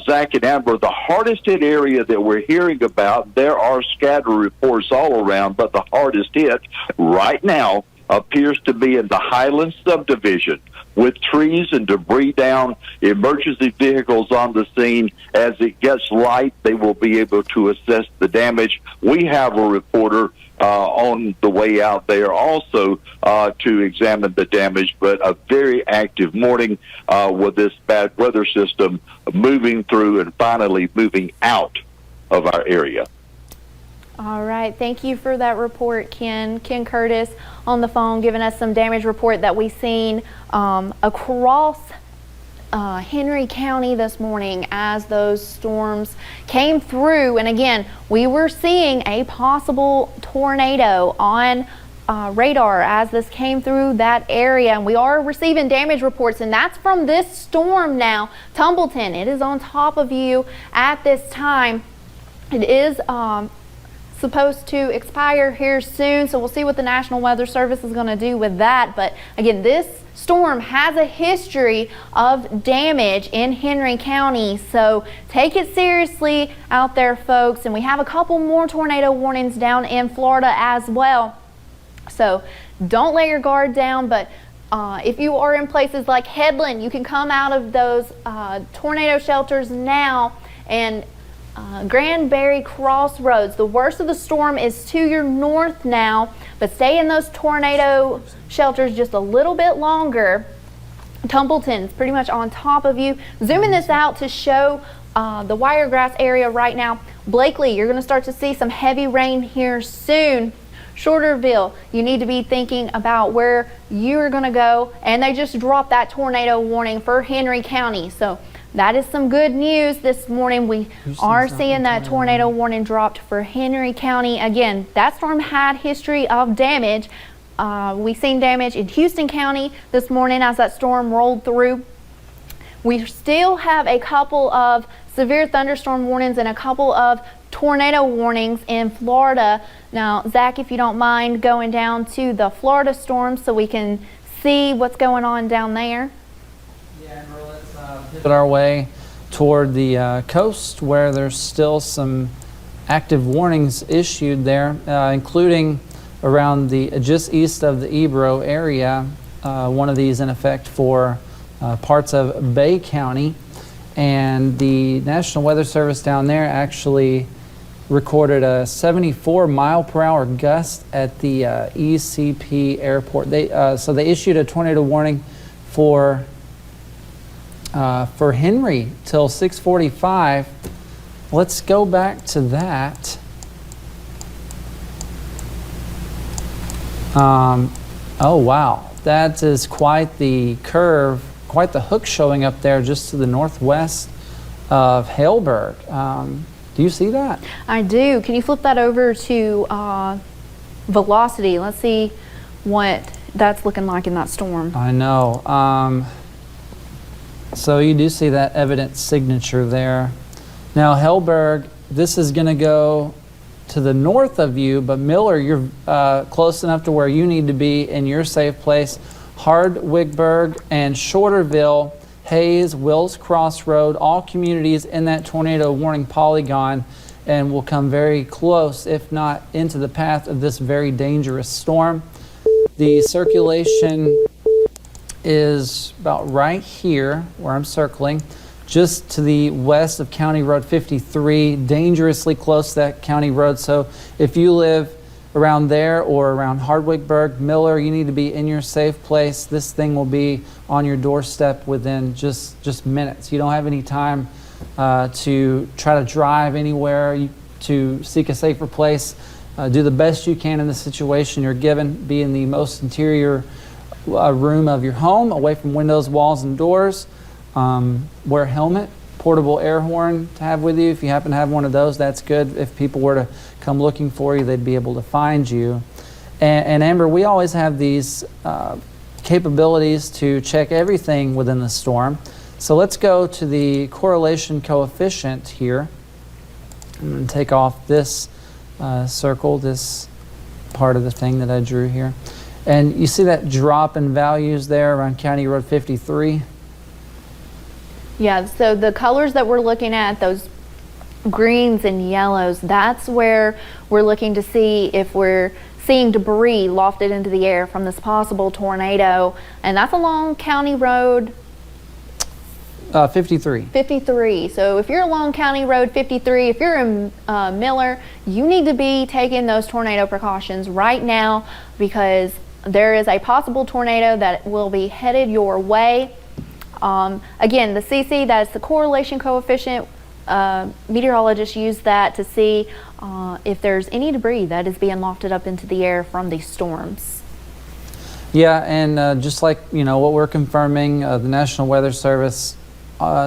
[SPEAKER 5] Zach and Amber, the hardest hit area that we're hearing about, there are scattered reports all around, but the hardest hit right now appears to be in the Highlands subdivision, with trees and debris down, emergency vehicles on the scene. As it gets light, they will be able to assess the damage. We have a reporter on the way out there also to examine the damage, but a very active morning with this bad weather system moving through and finally moving out of our area.
[SPEAKER 4] All right, thank you for that report, Ken. Ken Curtis on the phone giving us some damage report that we've seen across Henry County this morning as those storms came through. And again, we were seeing a possible tornado on radar as this came through that area, and we are receiving damage reports, and that's from this storm now. Tumbleton, it is on top of you at this time. It is supposed to expire here soon, so we'll see what the National Weather Service is going to do with that. But again, this storm has a history of damage in Henry County, so take it seriously out there, folks. And we have a couple more tornado warnings down in Florida as well, so don't let your guard down. But if you are in places like Headland, you can come out of those tornado shelters now. And Granbury Crossroads, the worst of the storm is to your north now, but stay in those tornado shelters just a little bit longer. Tumbleton's pretty much on top of you. Zooming this out to show the Wiregrass area right now. Blakely, you're going to start to see some heavy rain here soon. Shorterville, you need to be thinking about where you're going to go, and they just dropped that tornado warning for Henry County, so that is some good news this morning. We are seeing that tornado warning dropped for Henry County. Again, that storm had history of damage. We've seen damage in Houston County this morning as that storm rolled through. We still have a couple of severe thunderstorm warnings and a couple of tornado warnings in Florida. Now, Zach, if you don't mind going down to the Florida storm so we can see what's going on down there.
[SPEAKER 3] Yeah, let's pivot our way toward the coast, where there's still some active warnings issued there, including around just east of the Ebro area. One of these in effect for parts of Bay County, and the National Weather Service down there actually recorded a 74-mile-per-hour gust at the ECP airport. So they issued a tornado warning for Henry till 6:45. Let's go back to that. Oh wow, that is quite the curve, quite the hook showing up there just to the northwest of Haleburg. Do you see that?
[SPEAKER 4] I do. Can you flip that over to velocity? Let's see what that's looking like in that storm.
[SPEAKER 3] I know. So you do see that evident signature there. Now Haleburg, this is going to go to the north of you, but Miller, you're close enough to where you need to be in your safe place. Hardwickburg and Shorterville, Hayes, Wills Crossroad, all communities in that tornado warning polygon, and will come very close, if not into the path of this very dangerous storm. The circulation is about right here where I'm circling, just to the west of County Road 53, dangerously close to that county road. So if you live around there or around Hardwickburg, Miller, you need to be in your safe place. This thing will be on your doorstep within just minutes. You don't have any time to try to drive anywhere, to seek a safer place. Do the best you can in the situation you're given. Be in the most interior room of your home, away from windows, walls, and doors. Wear a helmet, portable air horn to have with you. If you happen to have one of those, that's good. If people were to come looking for you, they'd be able to find you. And Amber, we always have these capabilities to check everything within the storm. So let's go to the correlation coefficient here. I'm going to take off this circle, this part of the thing that I drew here. And you see that drop in values there around County Road 53?
[SPEAKER 4] Yeah, so the colors that we're looking at, those greens and yellows, that's where we're looking to see if we're seeing debris lofted into the air from this possible tornado. And that's along County Road
[SPEAKER 3] 53.
[SPEAKER 4] 53. So if you're along County Road 53, if you're in Miller, you need to be taking those tornado precautions right now, because there is a possible tornado that will be headed your way. Again, the CC, that is the correlation coefficient. Meteorologists use that to see if there's any debris that is being lofted up into the air from these storms.
[SPEAKER 3] Yeah, and just like what we're confirming, the National Weather Service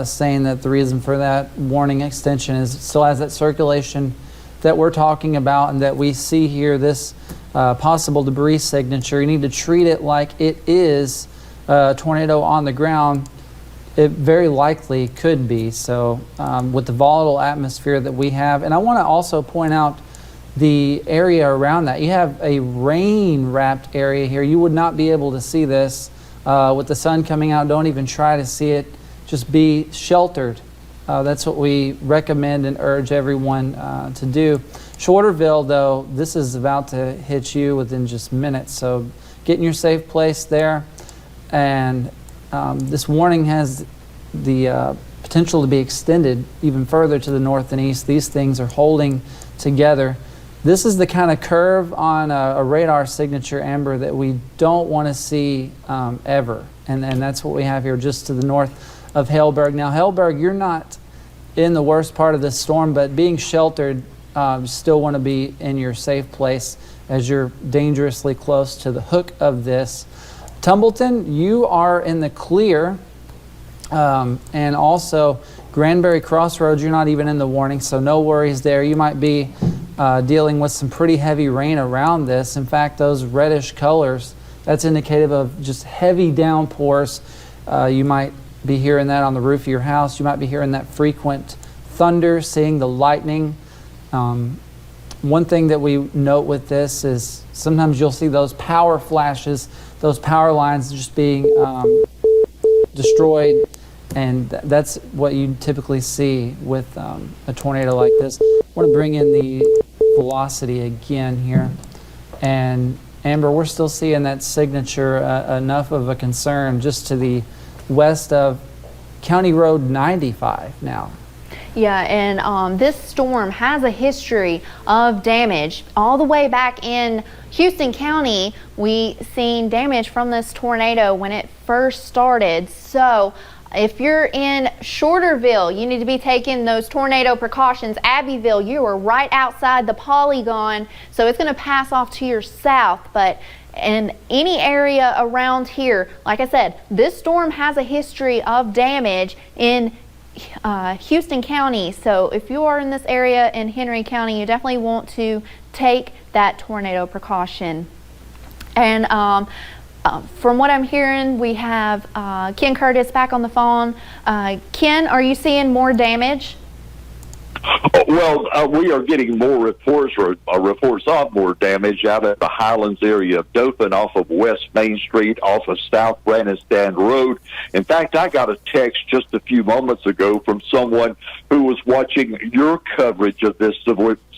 [SPEAKER 3] saying that the reason for that warning extension is it still has that circulation that we're talking about, and that we see here, this possible debris signature. You need to treat it like it is a tornado on the ground. It very likely could be. So with the volatile atmosphere that we have, and I want to also point out the area around that. You have a rain-wrapped area here. You would not be able to see this with the sun coming out. Don't even try to see it. Just be sheltered. That's what we recommend and urge everyone to do. Shorterville, though, this is about to hit you within just minutes. So get in your safe place there. And this warning has the potential to be extended even further to the north and east. These things are holding together. This is the kind of curve on a radar signature, Amber, that we don't want to see ever. And that's what we have here just to the north of Haleburg. Now, Haleburg, you're not in the worst part of this storm, but being sheltered, you still want to be in your safe place as you're dangerously close to the hook of this. Tumbleton, you are in the clear, and also Granbury Crossroads, you're not even in the warning, so no worries there. You might be dealing with some pretty heavy rain around this. In fact, those reddish colors, that's indicative of just heavy downpours. You might be hearing that on the roof of your house. You might be hearing that frequent thunder, seeing the lightning. One thing that we note with this is sometimes you'll see those power flashes, those power lines just being destroyed, and that's what you typically see with a tornado like this. I want to bring in the velocity again here, and Amber, we're still seeing that signature enough of a concern just to the west of County Road 95 now.
[SPEAKER 4] Yeah, and this storm has a history of damage. All the way back in Houston County, we seen damage from this tornado when it first started. So if you're in Shorterville, you need to be taking those tornado precautions. Abbeville, you are right outside the polygon, so it's going to pass off to your south. But in any area around here, like I said, this storm has a history of damage in Houston County. So if you are in this area in Henry County, you definitely want to take that tornado precaution. And from what I'm hearing, we have Ken Curtis back on the phone. Ken, are you seeing more damage?
[SPEAKER 5] Well, we are getting more reports of more damage out at the Highlands area of Dothan, off of West Main Street, off of South Brandon Road. In fact, I got a text just a few moments ago from someone who was watching your coverage of this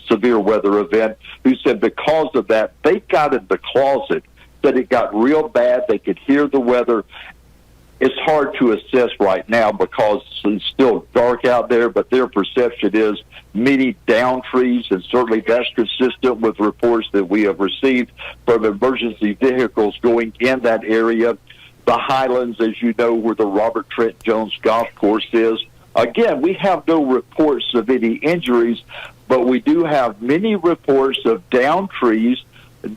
[SPEAKER 5] severe weather event, who said because of that, they got in the closet, that it got real bad. They could hear the weather. It's hard to assess right now because it's still dark out there, but their perception is many down trees, and certainly that's consistent with reports that we have received from emergency vehicles going in that area. The Highlands, as you know, where the Robert Trent Jones Golf Course is. Again, we have no reports of any injuries, but we do have many reports of down trees,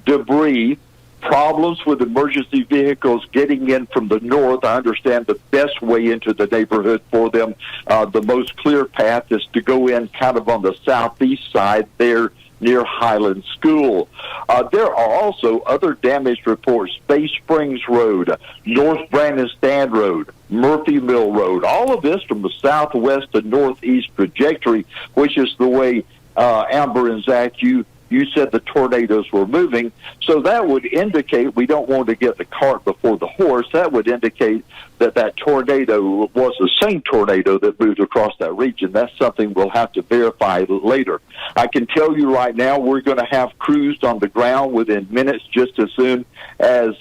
[SPEAKER 5] debris, problems with emergency vehicles getting in from the north. I understand the best way into the neighborhood for them, the most clear path, is to go in kind of on the southeast side there near Highland School. There are also other damage reports: Bay Springs Road, North Brandon Stand Road, Murphy Mill Road, all of this from the southwest to northeast trajectory, which is the way, Amber and Zach, you you said the tornadoes were moving. So that would indicate, we don't want to get the cart before the horse, that would indicate that that tornado was the same tornado that moved across that region. That's something we'll have to verify later. I can tell you right now, we're going to have crews on the ground within minutes, just as soon as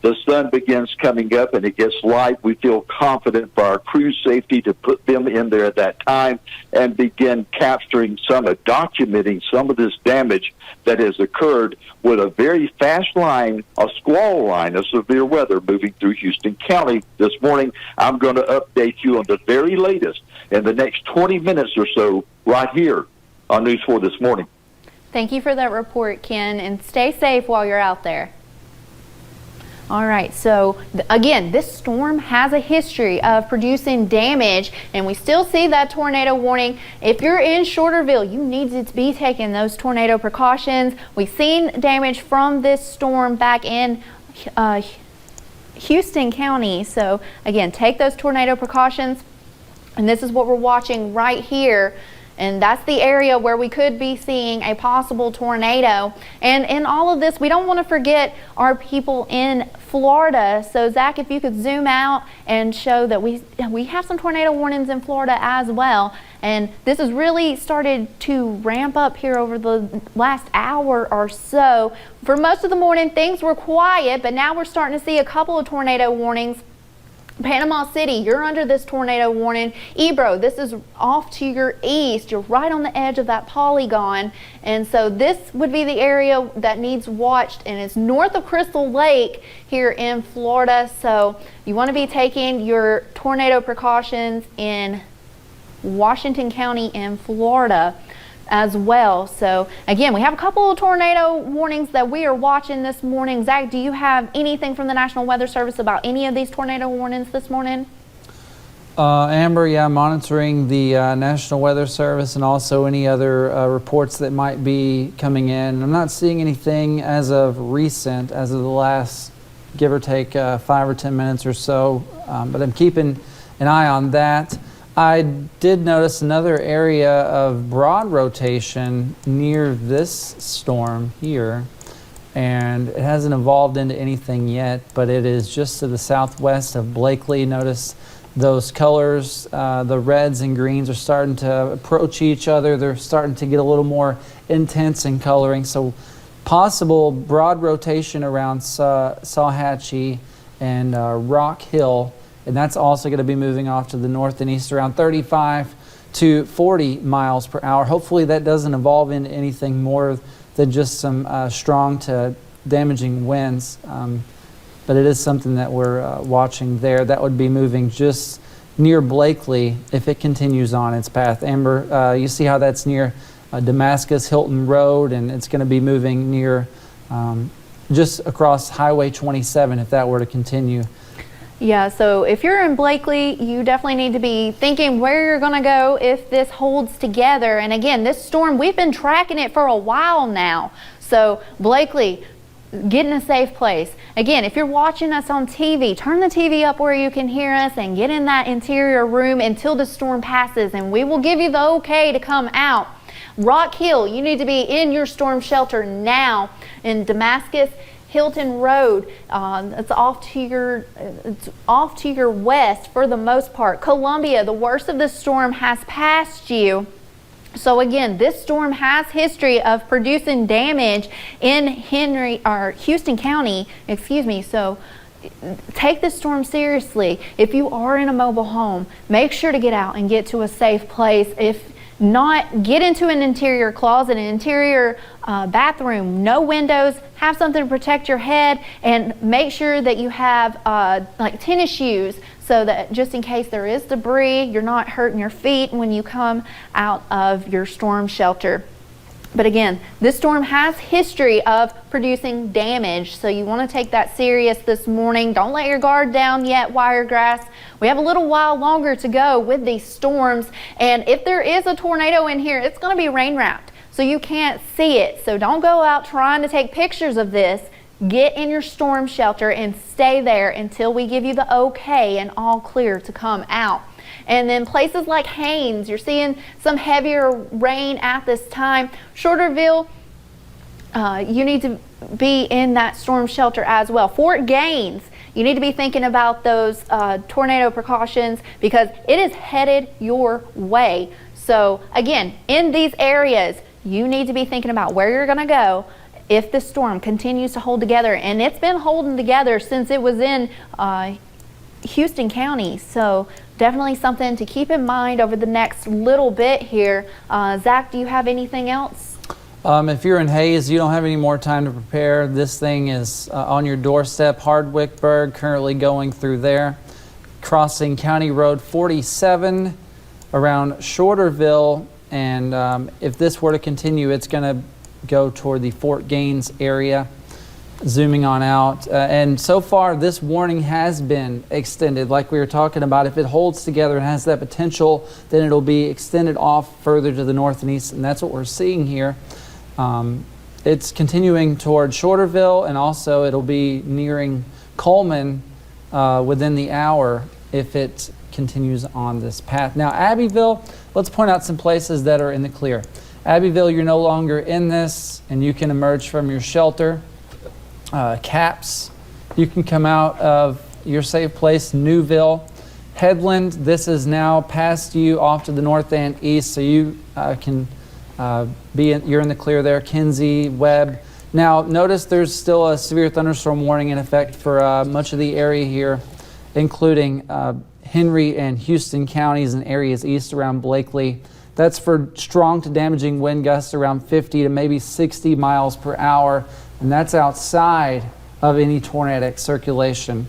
[SPEAKER 5] the sun begins coming up and it gets light. We feel confident for our crew safety to put them in there at that time and begin capturing documenting some of this damage that has occurred with a very fast line, a squall line of severe weather moving through Houston County this morning. I'm going to update you on the very latest in the next 20 minutes or so right here on News 4 This Morning.
[SPEAKER 4] Thank you for that report, Ken, and stay safe while you're out there. All right, so again, this storm has a history of producing damage, and we still see that tornado warning. If you're in Shorterville, you need to be taking those tornado precautions. We've seen damage from this storm back in Houston County. So again, take those tornado precautions, and this is what we're watching right here. And that's the area where we could be seeing a possible tornado. And in all of this, we don't want to forget our people in Florida. So Zach, if you could zoom out and show that we have some tornado warnings in Florida as well. And this has really started to ramp up here over the last hour or so. For most of the morning, things were quiet, but now we're starting to see a couple of tornado warnings. Panama City, you're under this tornado warning. Ebro, this is off to your east. You're right on the edge of that polygon. And so this would be the area that needs watched, and it's north of Crystal Lake here in Florida. So you want to be taking your tornado precautions in Washington County and Florida as well. So again, we have a couple of tornado warnings that we are watching this morning. Zach, do you have anything from the National Weather Service about any of these tornado warnings this morning?
[SPEAKER 3] Amber, yeah, monitoring the National Weather Service and also any other reports that might be coming in. I'm not seeing anything as of recent, as of the last give or take 5 or 10 minutes or so, but I'm keeping an eye on that. I did notice another area of broad rotation near this storm here, and it hasn't evolved into anything yet, but it is just to the southwest of Blakely. Notice those colors, the reds and greens are starting to approach each other. They're starting to get a little more intense in coloring. So possible broad rotation around Sawhatchee and Rock Hill. And that's also going to be moving off to the north and east around 35 to 40 miles per hour. Hopefully that doesn't evolve into anything more than just some strong to damaging winds. But it is something that we're watching there. That would be moving just near Blakely if it continues on its path. Amber, you see how that's near Damascus Hilton Road, and it's going to be moving near just across Highway 27 if that were to continue.
[SPEAKER 4] Yeah, so if you're in Blakely, you definitely need to be thinking where you're going to go if this holds together. And again, this storm, we've been tracking it for a while now. So Blakely, get in a safe place. Again, if you're watching us on TV, turn the TV up where you can hear us and get in that interior room until the storm passes, and we will give you the okay to come out. Rock Hill, you need to be in your storm shelter now. In Damascus Hilton Road, it's off to your west for the most part. Columbia, the worst of the storm has passed you. So again, this storm has history of producing damage in Houston County, So take this storm seriously. If you are in a mobile home, make sure to get out and get to a safe place. If not, get into an interior closet, an interior bathroom, no windows, have something to protect your head, and make sure that you have like tennis shoes so that just in case there is debris, you're not hurting your feet when you come out of your storm shelter. But again, this storm has history of producing damage, so you want to take that serious this morning. Don't let your guard down yet, Wiregrass. We have a little while longer to go with these storms, and if there is a tornado in here, it's going to be rain wrapped, so you can't see it. So don't go out trying to take pictures of this. Get in your storm shelter and stay there until we give you the okay and all clear to come out. And then places like Haynes, you're seeing some heavier rain at this time. Shorterville, you need to be in that storm shelter as well. Fort Gaines, you need to be thinking about those tornado precautions because it is headed your way. So again, in these areas, you need to be thinking about where you're going to go if the storm continues to hold together. And it's been holding together since it was in Houston County. So definitely something to keep in mind over the next little bit here. Zach, do you have anything else?
[SPEAKER 3] If you're in Hayes, you don't have any more time to prepare. This thing is on your doorstep. Hardwickburg, currently going through there. Crossing County Road 47 around Shorterville. And if this were to continue, it's going to go toward the Fort Gaines area. Zooming on out. And so far, this warning has been extended. Like we were talking about, if it holds together and has that potential, then it'll be extended off further to the north and east. And that's what we're seeing here. It's continuing toward Shorterville, and also it'll be nearing Coleman within the hour if it continues on this path. Now, Abbeville, let's point out some places that are in the clear. Abbeville, you're no longer in this, and you can emerge from your shelter. Caps, you can come out of your safe place. Newville, Headland, this is now past you off to the north and east, so you can you're in the clear there. Kinsey, Webb. Now notice there's still a severe thunderstorm warning in effect for much of the area here, including Henry and Houston counties and areas east around Blakely. That's for strong to damaging wind gusts around 50 to maybe 60 miles per hour. And that's outside of any tornadic circulation.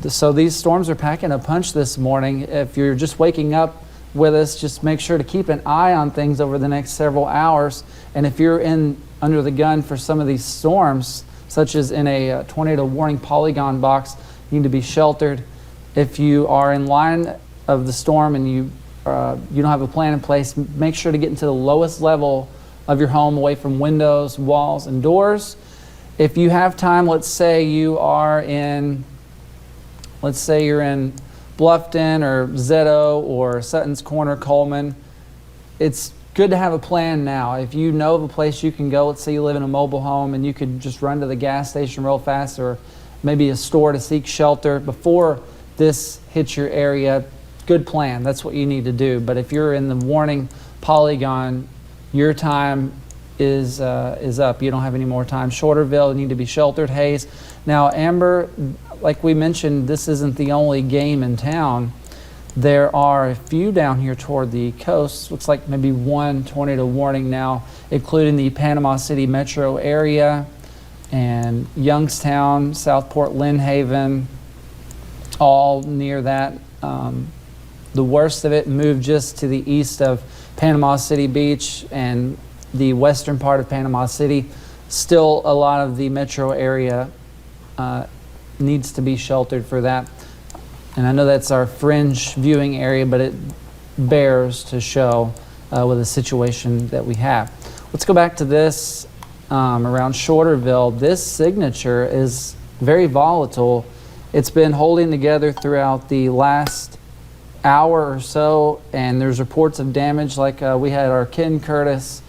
[SPEAKER 3] So these storms are packing a punch this morning. If you're just waking up with us, just make sure to keep an eye on things over the next several hours. And if you're under the gun for some of these storms, such as in a tornado warning polygon box, you need to be sheltered. If you are in line of the storm and you don't have a plan in place, make sure to get into the lowest level of your home, away from windows, walls, and doors. If you have time, let's say you're in Bluffton or Zeddo or Sutton's Corner, Coleman, it's good to have a plan now. If you know of a place you can go, let's say you live in a mobile home and you could just run to the gas station real fast or maybe a store to seek shelter before this hits your area, good plan. That's what you need to do. But if you're in the warning polygon, your time is up. You don't have any more time. Shorterville, you need to be sheltered. Hayes. Now, Amber, like we mentioned, this isn't the only game in town. There are a few down here toward the coast. Looks like maybe one tornado warning now, including the Panama City metro area and Youngstown, Southport, Lynn Haven, all near that. The worst of it moved just to the east of Panama City Beach and the western part of Panama City. Still, a lot of the metro area needs to be sheltered for that. And I know that's our fringe viewing area, but it bears to show with the situation that we have. Let's go back to this around Shorterville. This signature is very volatile. It's been holding together throughout the last hour or so, and there's reports of damage. Like we had our Ken Curtis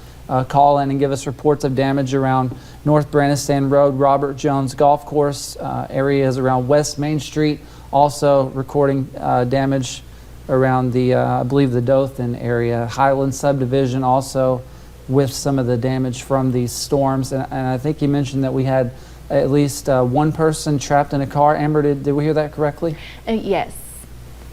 [SPEAKER 3] call in and give us reports of damage around North Branistan Road, Robert Jones Golf Course, areas around West Main Street. Also recording damage around the, I believe, the Dothan area. Highland Subdivision also with some of the damage from these storms. And I think you mentioned that we had at least one person trapped in a car. Amber, did we hear that correctly?
[SPEAKER 4] Yes.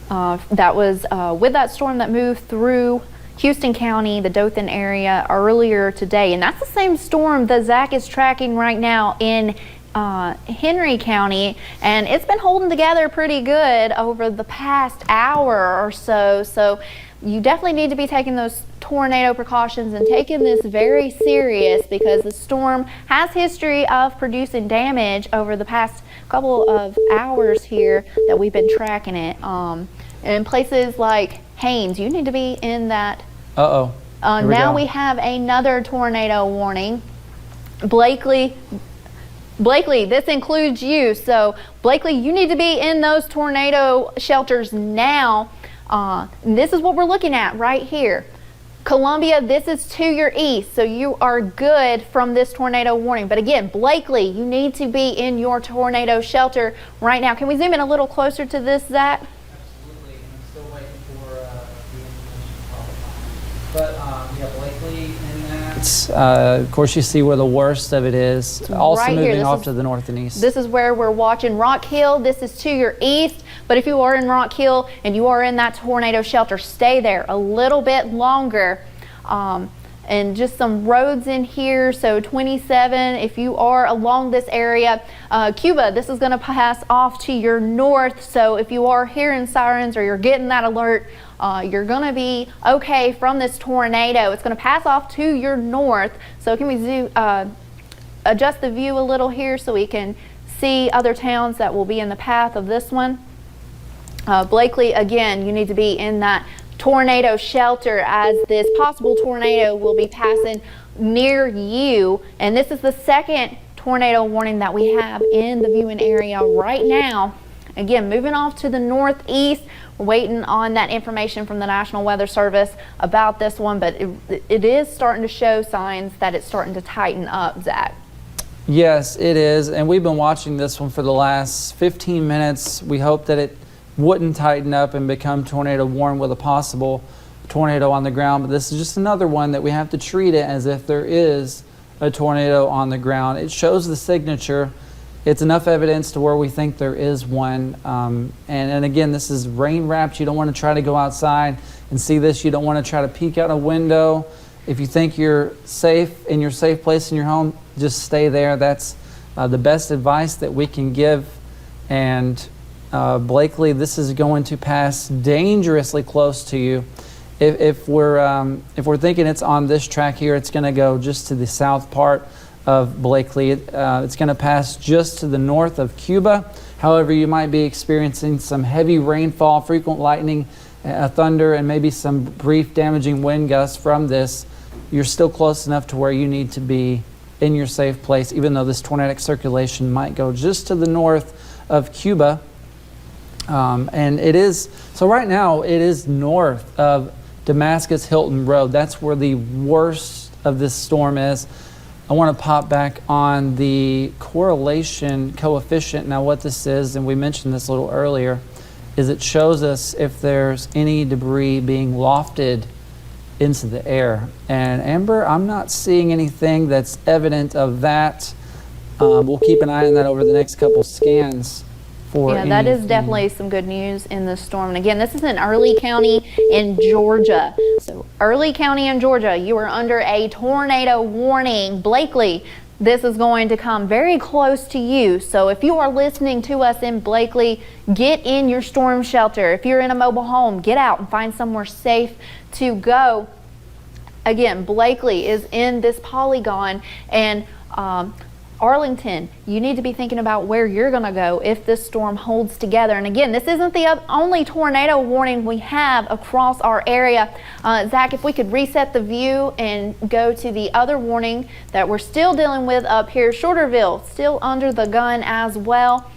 [SPEAKER 4] That was with that storm that moved through Houston County, the Dothan area earlier today. And that's the same storm that Zach is tracking right now in Henry County, and it's been holding together pretty good over the past hour or so. So you definitely need to be taking those tornado precautions and taking this very serious, because the storm has history of producing damage over the past couple of hours here that we've been tracking it. In places like Haynes, you need to be in that. Now we have another tornado warning. Blakely, this includes you. So Blakely, you need to be in those tornado shelters now. This is what we're looking at right here. Columbia, this is to your east, so you are good from this tornado warning. But again, Blakely, you need to be in your tornado shelter right now. Can we zoom in a little closer to this, Zach?
[SPEAKER 3] Absolutely. I'm still waiting for the information. But yeah, Blakely in that. Of course, you see where the worst of it is. Also
[SPEAKER 4] right
[SPEAKER 3] moving
[SPEAKER 4] here.
[SPEAKER 3] off to the north and east.
[SPEAKER 4] This is where we're watching Rock Hill. This is to your east. But if you are in Rock Hill and you are in that tornado shelter, stay there a little bit longer. And just some roads in here. So 27, if you are along this area. Cuba, this is going to pass off to your north. So if you are hearing sirens or you're getting that alert, you're going to be okay from this tornado. It's going to pass off to your north. So can we adjust the view a little here so we can see other towns that will be in the path of this one? Blakely, again, you need to be in that tornado shelter as this possible tornado will be passing near you. And this is the second tornado warning that we have in the viewing area right now. Again, moving off to the northeast, we're waiting on that information from the National Weather Service about this one, but it is starting to show signs that it's starting to tighten up, Zach.
[SPEAKER 3] Yes, it is. And we've been watching this one for the last 15 minutes. We hope that it wouldn't tighten up and become tornado warning with a possible tornado on the ground. But this is just another one that we have to treat it as if there is a tornado on the ground. It shows the signature. It's enough evidence to where we think there is one. And again, this is rain wrapped. You don't want to try to go outside and see this. You don't want to try to peek out a window. If you think you're safe in your safe place in your home, just stay there. That's the best advice that we can give. And Blakely, this is going to pass dangerously close to you. If we're thinking it's on this track here, it's going to go just to the south part of Blakely. It's going to pass just to the north of Cuba. However, you might be experiencing some heavy rainfall, frequent lightning, thunder, and maybe some brief damaging wind gusts from this. You're still close enough to where you need to be in your safe place, even though this tornadic circulation might go just to the north of Cuba. And it is, so right now it is north of Damascus Hilton Road. That's where the worst of this storm is. I want to pop back on the correlation coefficient. Now what this is, and we mentioned this a little earlier, is it shows us if there's any debris being lofted into the air. And Amber, I'm not seeing anything that's evident of that. We'll keep an eye on that over the next couple scans.
[SPEAKER 4] Yeah, that is definitely some good news in this storm. And again, this is in Early County in Georgia. So Early County in Georgia, you are under a tornado warning. Blakely, this is going to come very close to you. So if you are listening to us in Blakely, get in your storm shelter. If you're in a mobile home, get out and find somewhere safe to go. Again, Blakely is in this polygon, and Arlington, you need to be thinking about where you're going to go if this storm holds together. And again, this isn't the only tornado warning we have across our area. Zach, if we could reset the view and go to the other warning that we're still dealing with up here, Shorterville, still under the gun as well.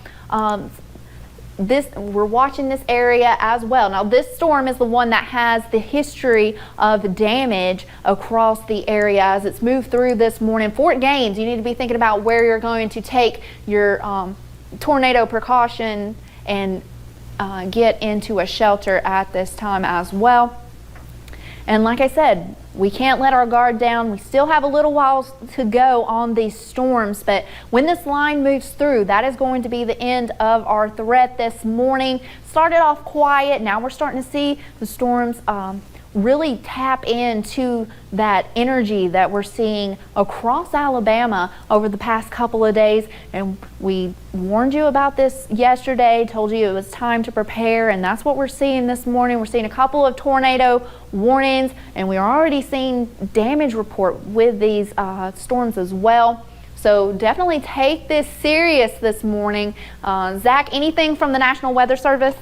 [SPEAKER 4] We're watching this area as well. Now this storm is the one that has the history of damage across the area as it's moved through this morning. Fort Gaines, you need to be thinking about where you're going to take your tornado precaution and get into a shelter at this time as well. And like I said, we can't let our guard down. We still have a little while to go on these storms, but when this line moves through, that is going to be the end of our threat this morning. Started off quiet. Now we're starting to see the storms really tap into that energy that we're seeing across Alabama over the past couple of days. And we warned you about this yesterday, told you it was time to prepare, and that's what we're seeing this morning. We're seeing a couple of tornado warnings, and we're already seeing damage report with these storms as well. So definitely take this serious this morning. Zach, anything from the National Weather Service?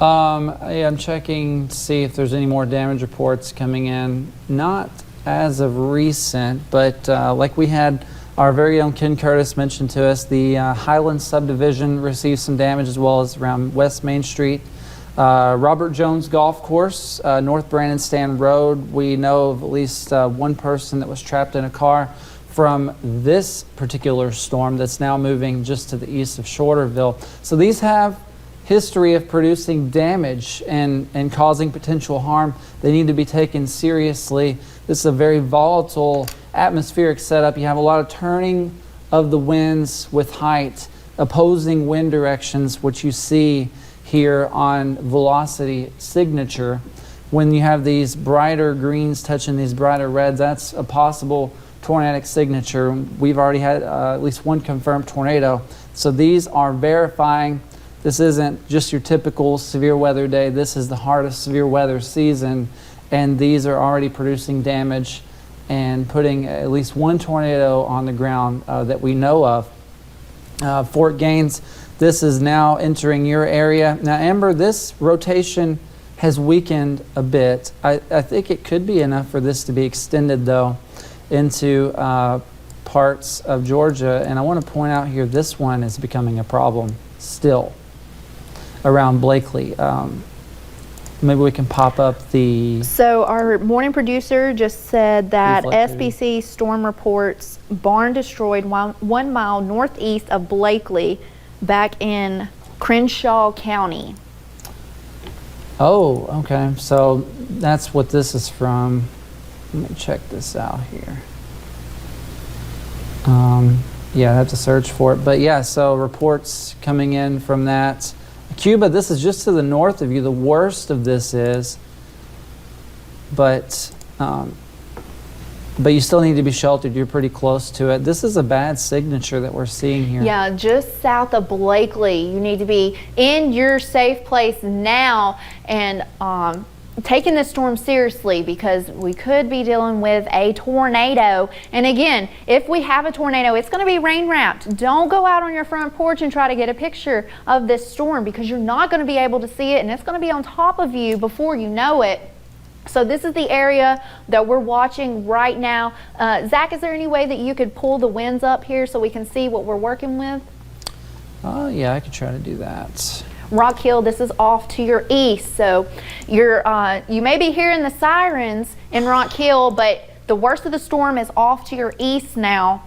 [SPEAKER 3] Yeah, I'm checking to see if there's any more damage reports coming in. Not as of recent, but like we had our very own Ken Curtis mentioned to us, the Highland subdivision received some damage as well as around West Main Street. Robert Jones Golf Course, North Brandon Stand Road. We know of at least one person that was trapped in a car from this particular storm that's now moving just to the east of Shorterville. So these have history of producing damage and causing potential harm. They need to be taken seriously. This is a very volatile atmospheric setup. You have a lot of turning of the winds with height, opposing wind directions, which you see here on velocity signature. When you have these brighter greens touching these brighter reds, that's a possible tornadic signature. We've already had at least one confirmed tornado. So these are verifying this isn't just your typical severe weather day. This is the heart of severe weather season, and these are already producing damage and putting at least one tornado on the ground that we know of. Fort Gaines, this is now entering your area. Now, Amber, this rotation has weakened a bit. I think it could be enough for this to be extended, though, into parts of Georgia. And I want to point out here, this one is becoming a problem still around Blakely. Maybe we can pop up the...
[SPEAKER 4] So our morning producer just said that SBC storm reports barn destroyed 1 mile northeast of Blakely back in Crenshaw County.
[SPEAKER 3] Oh, okay. So that's what this is from. Let me check this out here. Yeah, I have to search for it. But yeah, so reports coming in from that. Cuba, this is just to the north of you. The worst of this is, but you still need to be sheltered. You're pretty close to it. This is a bad signature that we're seeing here.
[SPEAKER 4] Yeah, just south of Blakely. You need to be in your safe place now and taking this storm seriously, because we could be dealing with a tornado. And again, if we have a tornado, it's going to be rain wrapped. Don't go out on your front porch and try to get a picture of this storm, because you're not going to be able to see it, and it's going to be on top of you before you know it. So this is the area that we're watching right now. Zach, is there any way that you could pull the winds up here so we can see what we're working with?
[SPEAKER 3] Yeah, I could try to do that.
[SPEAKER 4] Rock Hill, this is off to your east, so you may be hearing the sirens in Rock Hill, but the worst of the storm is off to your east now.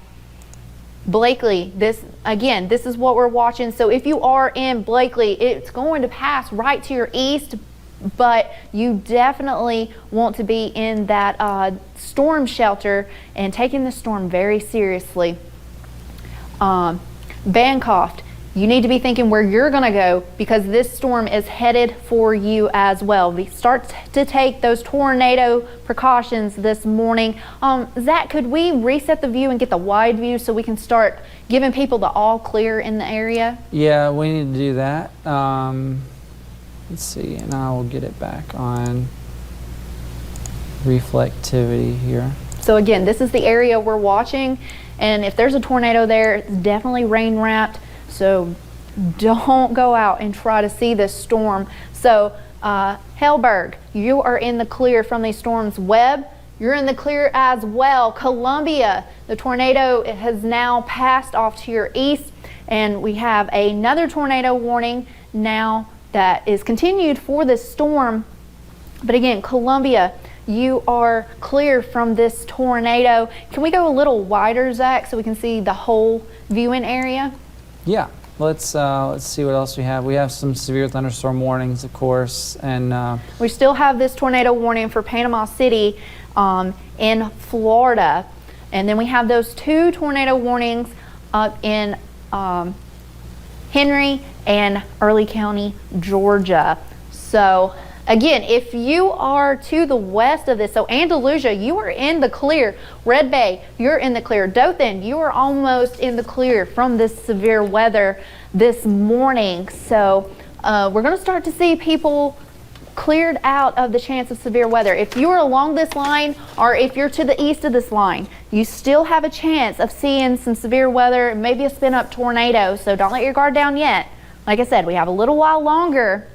[SPEAKER 4] Blakely, this is what we're watching. So if you are in Blakely, it's going to pass right to your east, but you definitely want to be in that storm shelter and taking the storm very seriously. Bancroft, you need to be thinking where you're going to go, because this storm is headed for you as well. We start to take those tornado precautions this morning. Zach, could we reset the view and get the wide view so we can start giving people the all clear in the area?
[SPEAKER 3] Yeah, we need to do that. Let's see, and I will get it back on reflectivity here.
[SPEAKER 4] So again, this is the area we're watching, and if there's a tornado there, it's definitely rain wrapped. So don't go out and try to see this storm. So Hellberg, you are in the clear from these storms. Webb, you're in the clear as well. Columbia, the tornado has now passed off to your east, and we have another tornado warning now that is continued for this storm. But again, Columbia, you are clear from this tornado. Can we go a little wider, Zach, so we can see the whole viewing area?
[SPEAKER 3] Yeah, let's see what else we have. We have some severe thunderstorm warnings, of course, and
[SPEAKER 4] we still have this tornado warning for Panama City in Florida, and then we have those 2 tornado warnings up in Henry and Early County, Georgia. So again, if you are to the west of this, so Andalusia, you are in the clear. Red Bay, you're in the clear. Dothan, you are almost in the clear from this severe weather this morning. So we're going to start to see people cleared out of the chance of severe weather. If you're along this line, or if you're to the east of this line, you still have a chance of seeing some severe weather, maybe a spin up tornado. So don't let your guard down yet. Like I said, we have a little while longer,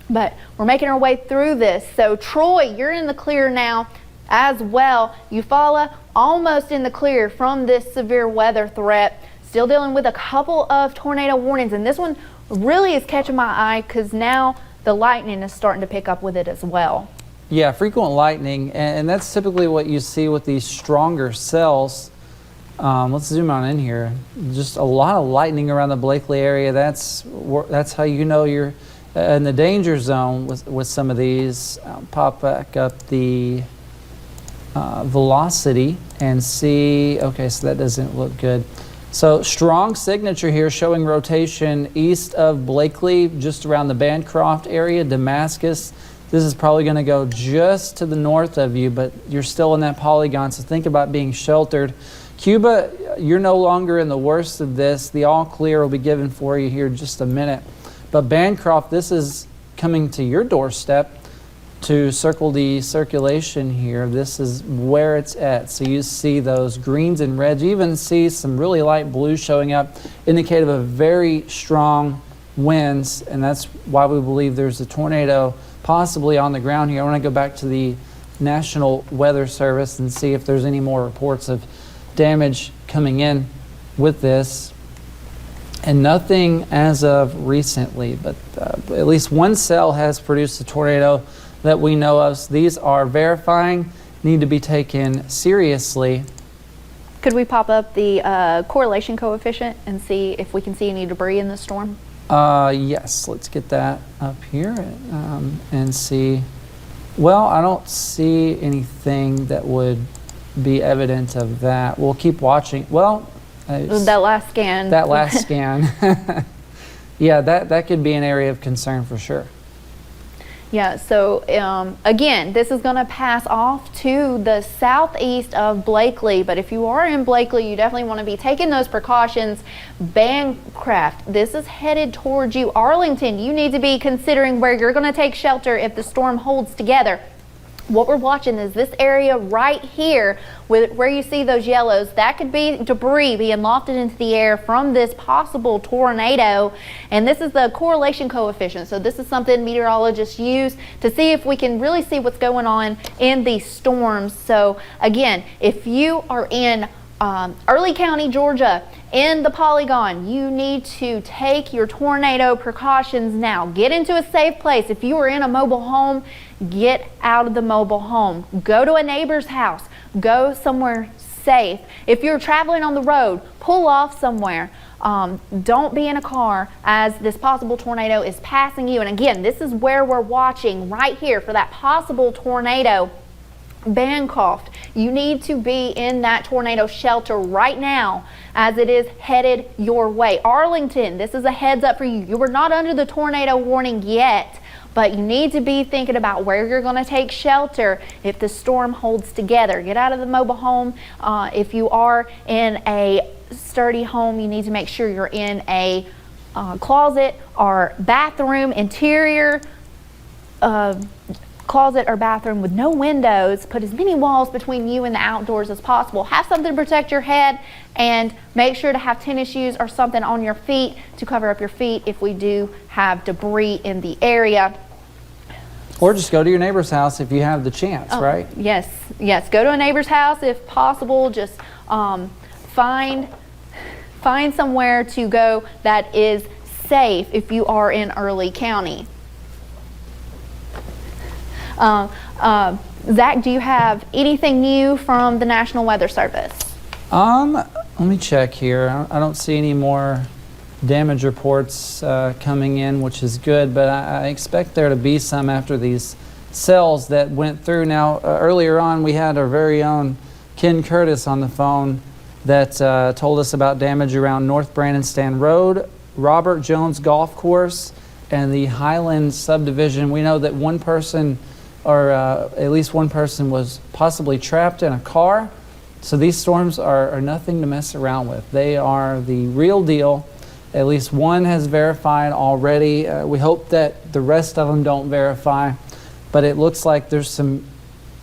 [SPEAKER 4] but we're making our way through this. So Troy, you're in the clear now as well. Eufaula, almost in the clear from this severe weather threat. Still dealing with a couple of tornado warnings, and this one really is catching my eye, because now the lightning is starting to pick up with it as well.
[SPEAKER 3] Yeah, frequent lightning, and that's typically what you see with these stronger cells. Let's zoom on in here. Just a lot of lightning around the Blakely area. That's how you know you're in the danger zone with some of these. Pop back up the velocity and see. Okay, so that doesn't look good. So strong signature here showing rotation east of Blakely, just around the Bancroft area, Damascus. This is probably going to go just to the north of you, but you're still in that polygon, so think about being sheltered. Cuba, you're no longer in the worst of this. The all clear will be given for you here in just a minute. But Bancroft, this is coming to your doorstep. To circle the circulation here, this is where it's at. So you see those greens and reds. You even see some really light blue showing up, indicative of very strong winds, and that's why we believe there's a tornado possibly on the ground here. I want to go back to the National Weather Service and see if there's any more reports of damage coming in with this. And nothing as of recently, but at least one cell has produced a tornado that we know of. So these are verifying, need to be taken seriously.
[SPEAKER 4] Could we pop up the correlation coefficient and see if we can see any debris in the storm?
[SPEAKER 3] Yes, let's get that up here and see. Well, I don't see anything that would be evident of that. We'll keep watching. Well,
[SPEAKER 4] that last scan.
[SPEAKER 3] That last scan. Yeah, that could be an area of concern for sure.
[SPEAKER 4] Yeah, so again, this is going to pass off to the southeast of Blakely, but if you are in Blakely, you definitely want to be taking those precautions. Bancroft, this is headed towards you. Arlington, you need to be considering where you're going to take shelter if the storm holds together. What we're watching is this area right here where you see those yellows. That could be debris being lofted into the air from this possible tornado. And this is the correlation coefficient. So this is something meteorologists use to see if we can really see what's going on in these storms. So again, if you are in Early County, Georgia, in the polygon, you need to take your tornado precautions now. Get into a safe place. If you are in a mobile home, get out of the mobile home. Go to a neighbor's house. Go somewhere safe. If you're traveling on the road, pull off somewhere. Don't be in a car as this possible tornado is passing you. And again, this is where we're watching right here for that possible tornado. Bancroft, you need to be in that tornado shelter right now as it is headed your way. Arlington, this is a heads up for you. You are not under the tornado warning yet, but you need to be thinking about where you're going to take shelter if the storm holds together. Get out of the mobile home. If you are in a sturdy home, you need to make sure you're in a closet or bathroom, interior closet or bathroom with no windows. Put as many walls between you and the outdoors as possible. Have something to protect your head, and make sure to have tennis shoes or something on your feet to cover up your feet if we do have debris in the area.
[SPEAKER 3] Or just go to your neighbor's house if you have the chance, right?
[SPEAKER 4] Yes, go to a neighbor's house if possible. Just find somewhere to go that is safe if you are in Early County. Zach, do you have anything new from the National Weather Service?
[SPEAKER 3] Let me check here. I don't see any more damage reports coming in, which is good, but I expect there to be some after these cells that went through. Now, earlier on, we had our very own Ken Curtis on the phone that told us about damage around North Brandon Road, Robert Jones Golf Course, and the Highland subdivision. We know that one person, or at least one person, was possibly trapped in a car. So these storms are nothing to mess around with. They are the real deal. At least one has verified already. We hope that the rest of them don't verify, but it looks like there's some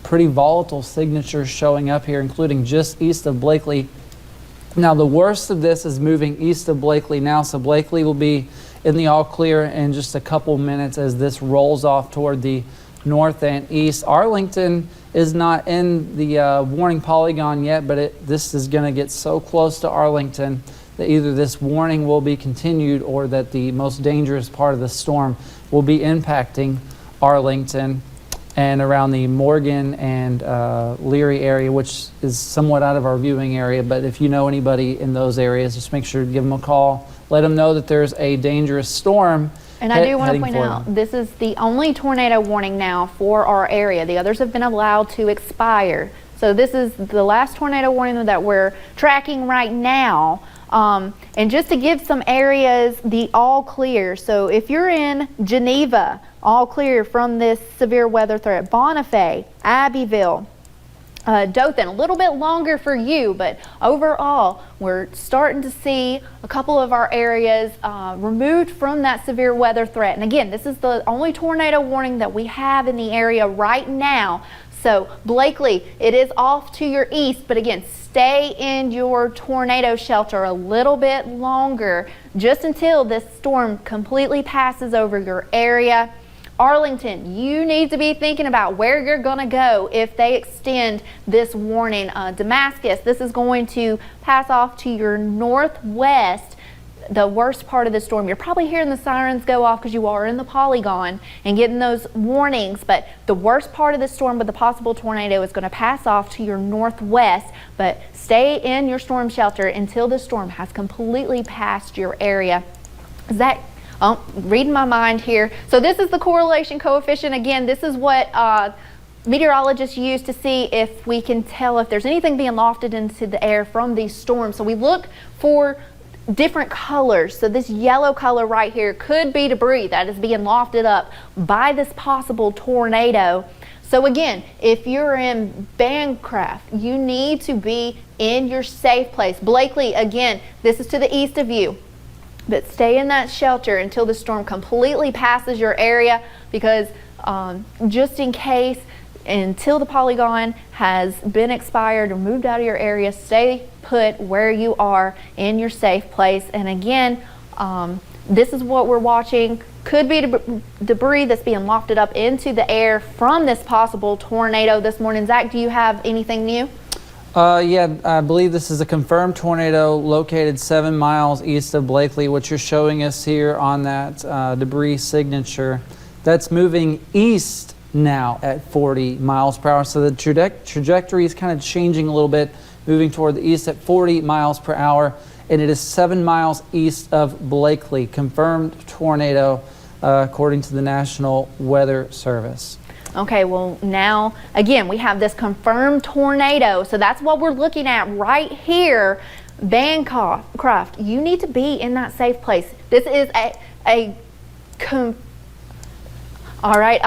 [SPEAKER 3] pretty volatile signatures showing up here, including just east of Blakely. Now, the worst of this is moving east of Blakely now, so Blakely will be in the all clear in just a couple minutes as this rolls off toward the north and east. Arlington is not in the warning polygon yet, but this is going to get so close to Arlington that either this warning will be continued or that the most dangerous part of the storm will be impacting Arlington and around the Morgan and Leary area, which is somewhat out of our viewing area. But if you know anybody in those areas, just make sure to give them a call. Let them know that there's a dangerous storm.
[SPEAKER 4] And I do want to point out, this is the only tornado warning now for our area. The others have been allowed to expire. So this is the last tornado warning that we're tracking right now. And just to give some areas the all clear. So if you're in Geneva, all clear from this severe weather threat. Bonifay, Abbeville, Dothan, a little bit longer for you, but overall, we're starting to see a couple of our areas removed from that severe weather threat. And again, this is the only tornado warning that we have in the area right now. So Blakely, it is off to your east, but again, stay in your tornado shelter a little bit longer, just until this storm completely passes over your area. Arlington, you need to be thinking about where you're going to go if they extend this warning. Damascus, this is going to pass off to your northwest, the worst part of the storm. You're probably hearing the sirens go off because you are in the polygon and getting those warnings, but the worst part of the storm with the possible tornado is going to pass off to your northwest. But stay in your storm shelter until the storm has completely passed your area. Is that reading my mind here? So this is the correlation coefficient. Again, this is what meteorologists use to see if we can tell if there's anything being lofted into the air from these storms. So we look for different colors. So this yellow color right here could be debris that is being lofted up by this possible tornado. So again, if you're in Bancroft, you need to be in your safe place. Blakely, again, this is to the east of you. But stay in that shelter until the storm completely passes your area, because just in case, until the polygon has been expired or moved out of your area, stay put where you are in your safe place. And again, this is what we're watching. Could be debris that's being lofted up into the air from this possible tornado this morning. Zach, do you have anything new?
[SPEAKER 3] Yeah, I believe this is a confirmed tornado located 7 miles east of Blakely, which you're showing us here on that debris signature. That's moving east now at 40 miles per hour. So the trajectory is kind of changing a little bit, moving toward the east at 40 miles per hour. And it is 7 miles east of Blakely. Confirmed tornado, according to the National Weather Service.
[SPEAKER 4] Okay, well now, again, we have this confirmed tornado, so that's what we're looking at right here. Bancroft, you need to be in that safe place. This is all right,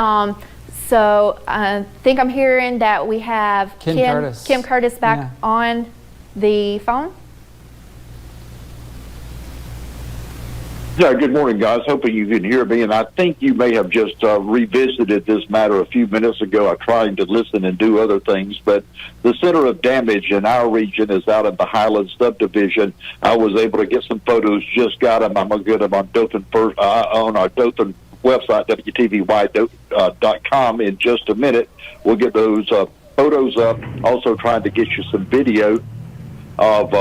[SPEAKER 4] so I think I'm hearing that we have Kim Curtis back on the phone.
[SPEAKER 5] Yeah, good morning, guys. Hoping you can hear me. And I think you may have just revisited this matter a few minutes ago. I'm trying to listen and do other things, but the center of damage in our region is out in the Highlands subdivision. I was able to get some photos, just got them. I'm going to get them on Dothan on our Dothan website, WTVY.com, in just a minute. We'll get those photos up. Also trying to get you some video of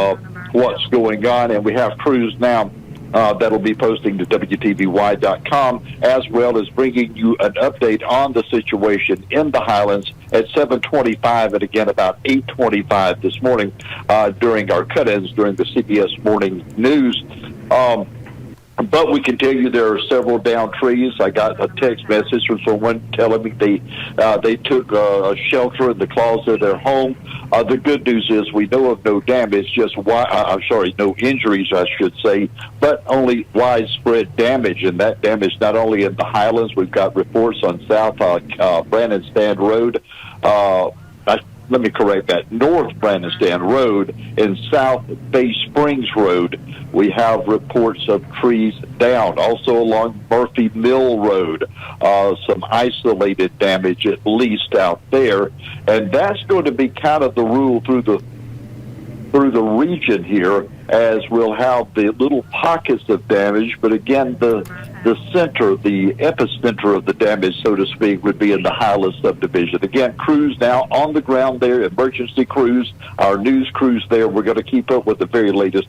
[SPEAKER 5] what's going on. And we have crews now that'll be posting to WTVY.com, as well as bringing you an update on the situation in the Highlands at 7:25 and again about 8:25 this morning during our cut-ins during the CBS Morning News. But we can tell you there are several downed trees. I got a text message from someone telling me they took a shelter in the closet of their home. The good news is we know of no damage, no injuries, I should say, but only widespread damage. And that damage not only in the Highlands, we've got reports on South Brandon Stand Road. Let me correct that. North Brandon Stand Road and South Bay Springs Road, we have reports of trees down. Also along Murphy Mill Road, some isolated damage at least out there. And that's going to be kind of the rule through the region here, as we'll have the little pockets of damage. But again, the center, the epicenter of the damage, so to speak, would be in the Highlands subdivision. Again, crews now on the ground there, emergency crews, our news crews there. We're going to keep up with the very latest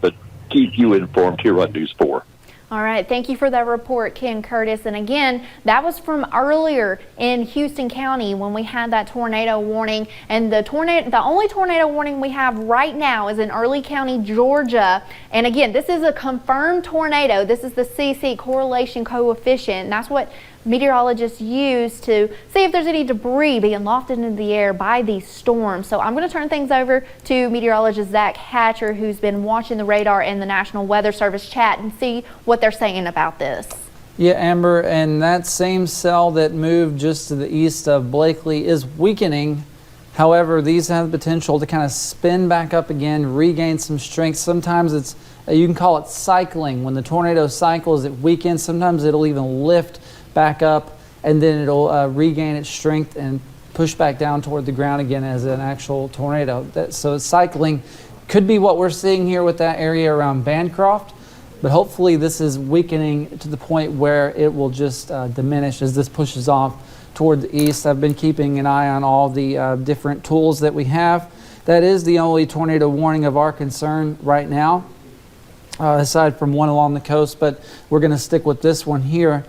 [SPEAKER 5] keep you informed here on News 4.
[SPEAKER 4] All right, thank you for that report, Ken Curtis. And again, that was from earlier in Houston County when we had that tornado warning. And the only tornado warning we have right now is in Early County, Georgia. And again, this is a confirmed tornado. This is the CC, correlation coefficient. And that's what meteorologists use to see if there's any debris being lofted into the air by these storms. So I'm going to turn things over to meteorologist Zach Hatcher, who's been watching the radar and the National Weather Service chat and see what they're saying about this.
[SPEAKER 3] Yeah, Amber, and that same cell that moved just to the east of Blakely is weakening. However, these have the potential to kind of spin back up again, regain some strength. Sometimes it's, you can call it cycling. When the tornado cycles, it weakens. Sometimes it'll even lift back up, and then it'll regain its strength and push back down toward the ground again as an actual tornado. So cycling could be what we're seeing here with that area around Bancroft, but hopefully this is weakening to the point where it will just diminish as this pushes off toward the east. I've been keeping an eye on all the different tools that we have. That is the only tornado warning of our concern right now, aside from one along the coast, but we're going to stick with this one here.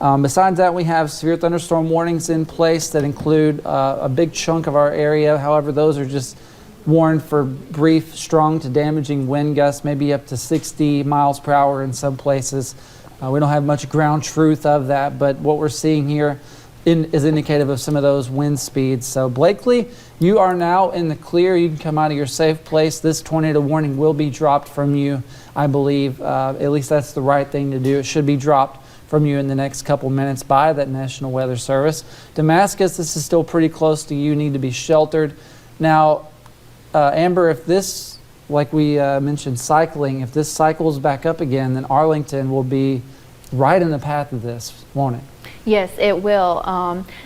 [SPEAKER 3] Besides that, we have severe thunderstorm warnings in place that include a big chunk of our area. However, those are just warned for brief, strong to damaging wind gusts, maybe up to 60 miles per hour in some places. We don't have much ground truth of that, but what we're seeing here is indicative of some of those wind speeds. So Blakely, you are now in the clear. You can come out of your safe place. This tornado warning will be dropped from you, I believe. At least that's the right thing to do. It should be dropped from you in the next couple minutes by that National Weather Service. Damascus, this is still pretty close to you. You need to be sheltered. Now, Amber, if this, like we mentioned, cycling, if this cycles back up again, then Arlington will be right in the path of this, won't it?
[SPEAKER 4] Yes, it will.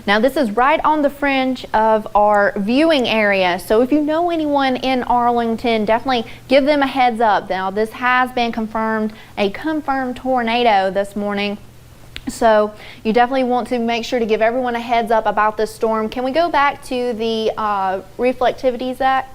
[SPEAKER 4] Now, this is right on the fringe of our viewing area. So if you know anyone in Arlington, definitely give them a heads up. Now, this has been confirmed, a confirmed tornado this morning. So you definitely want to make sure to give everyone a heads up about this storm. Can we go back to the reflectivity, Zach?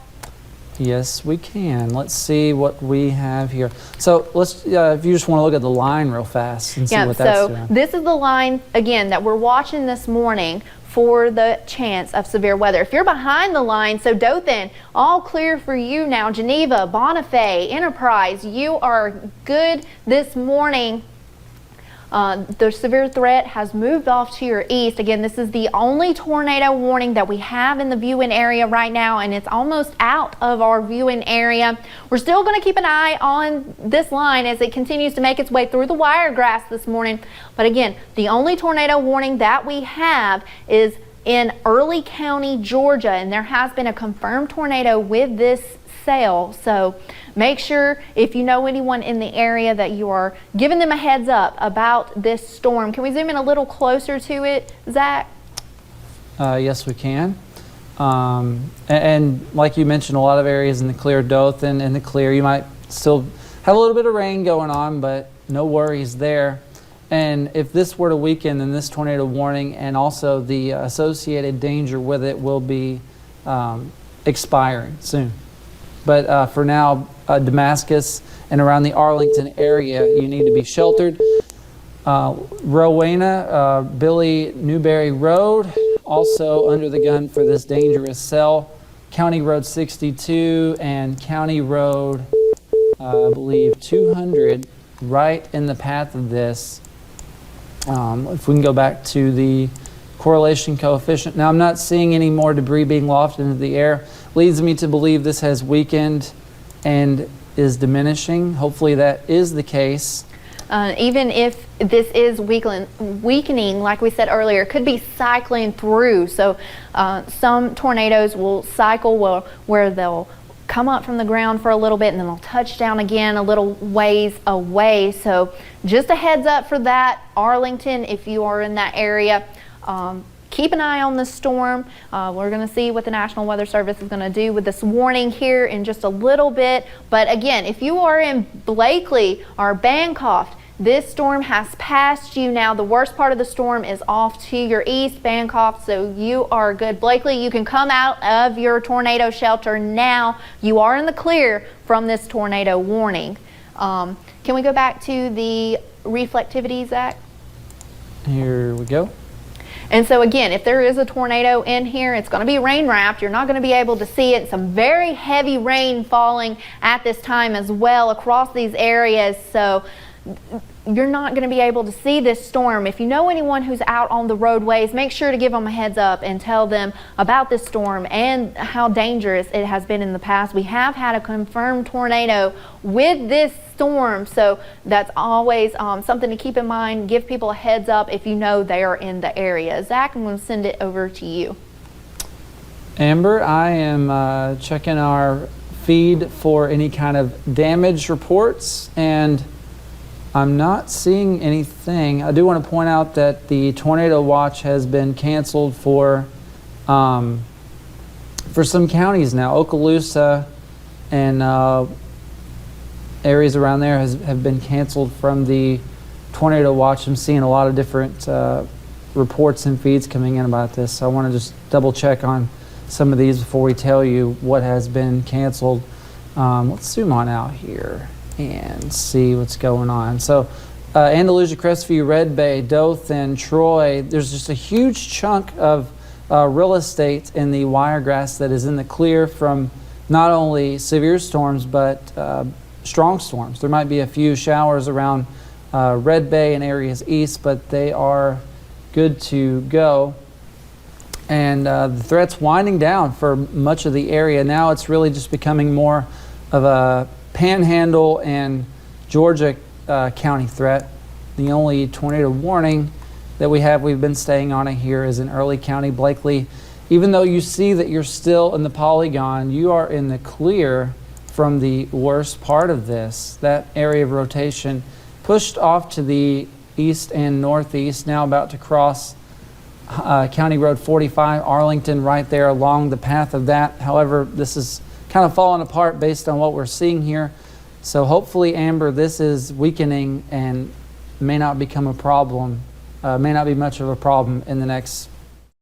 [SPEAKER 3] Yes, we can. Let's see what we have here. So let's, if you just want to look at the line real fast and see what that's doing.
[SPEAKER 4] So this is the line, again, that we're watching this morning for the chance of severe weather. If you're behind the line, so Dothan, all clear for you now. Geneva, Bonifay, Enterprise, you are good this morning. The severe threat has moved off to your east. Again, this is the only tornado warning that we have in the viewing area right now, and it's almost out of our viewing area. We're still going to keep an eye on this line as it continues to make its way through the wiregrass this morning. But again, the only tornado warning that we have is in Early County, Georgia, and there has been a confirmed tornado with this cell. So make sure, if you know anyone in the area, that you are giving them a heads up about this storm. Can we zoom in a little closer to it, Zach?
[SPEAKER 3] Yes, we can. And like you mentioned, a lot of areas in the clear, Dothan in the clear. You might still have a little bit of rain going on, but no worries there. And if this were to weaken, then this tornado warning and also the associated danger with it will be expiring soon. But for now, Damascus and around the Arlington area, you need to be sheltered. Rowena, Billy Newberry Road, also under the gun for this dangerous cell. County Road 62 and County Road, I believe, 200, right in the path of this. If we can go back to the correlation coefficient. Now, I'm not seeing any more debris being lofted into the air. Leads me to believe this has weakened and is diminishing. Hopefully that is the case.
[SPEAKER 4] Even if this is weakening, like we said earlier, it could be cycling through. So some tornadoes will cycle where they'll come up from the ground for a little bit and then they'll touch down again a little ways away. So just a heads up for that. Arlington, if you are in that area, keep an eye on the storm. We're going to see what the National Weather Service is going to do with this warning here in just a little bit. But again, if you are in Blakely or Bancroft, this storm has passed you now. The worst part of the storm is off to your east, Bancroft, so you are good. Blakely, you can come out of your tornado shelter now. You are in the clear from this tornado warning. Can we go back to the reflectivity, Zach?
[SPEAKER 3] Here we go.
[SPEAKER 4] And so again, if there is a tornado in here, it's going to be rain wrapped. You're not going to be able to see it. Some very heavy rain falling at this time as well across these areas. So you're not going to be able to see this storm. If you know anyone who's out on the roadways, make sure to give them a heads up and tell them about this storm and how dangerous it has been in the past. We have had a confirmed tornado with this storm, so that's always something to keep in mind. Give people a heads up if you know they are in the area. Zach, I'm going to send it over to you.
[SPEAKER 3] Amber, I am checking our feed for any kind of damage reports, and I'm not seeing anything. I do want to point out that the tornado watch has been canceled for some counties now. Okaloosa and areas around there have been canceled from the tornado watch. I'm seeing a lot of different reports and feeds coming in about this, so I want to just double check on some of these before we tell you what has been canceled. Let's zoom on out here and see what's going on. So Andalusia, Crestview, Red Bay, Dothan, Troy, there's just a huge chunk of real estate in the Wiregrass that is in the clear from not only severe storms but strong storms. There might be a few showers around Red Bay and areas east, but they are good to go. And the threat's winding down for much of the area. Now it's really just becoming more of a Panhandle and Georgia County threat. The only tornado warning that we've been staying on it here, is in Early County, Blakely. Even though you see that you're still in the polygon, you are in the clear from the worst part of this. That area of rotation pushed off to the east and northeast, now about to cross County Road 45, Arlington, right there along the path of that. However, this is kind of falling apart based on what we're seeing here. So hopefully, Amber, this is weakening and may not become a problem, may not be much of a problem in the next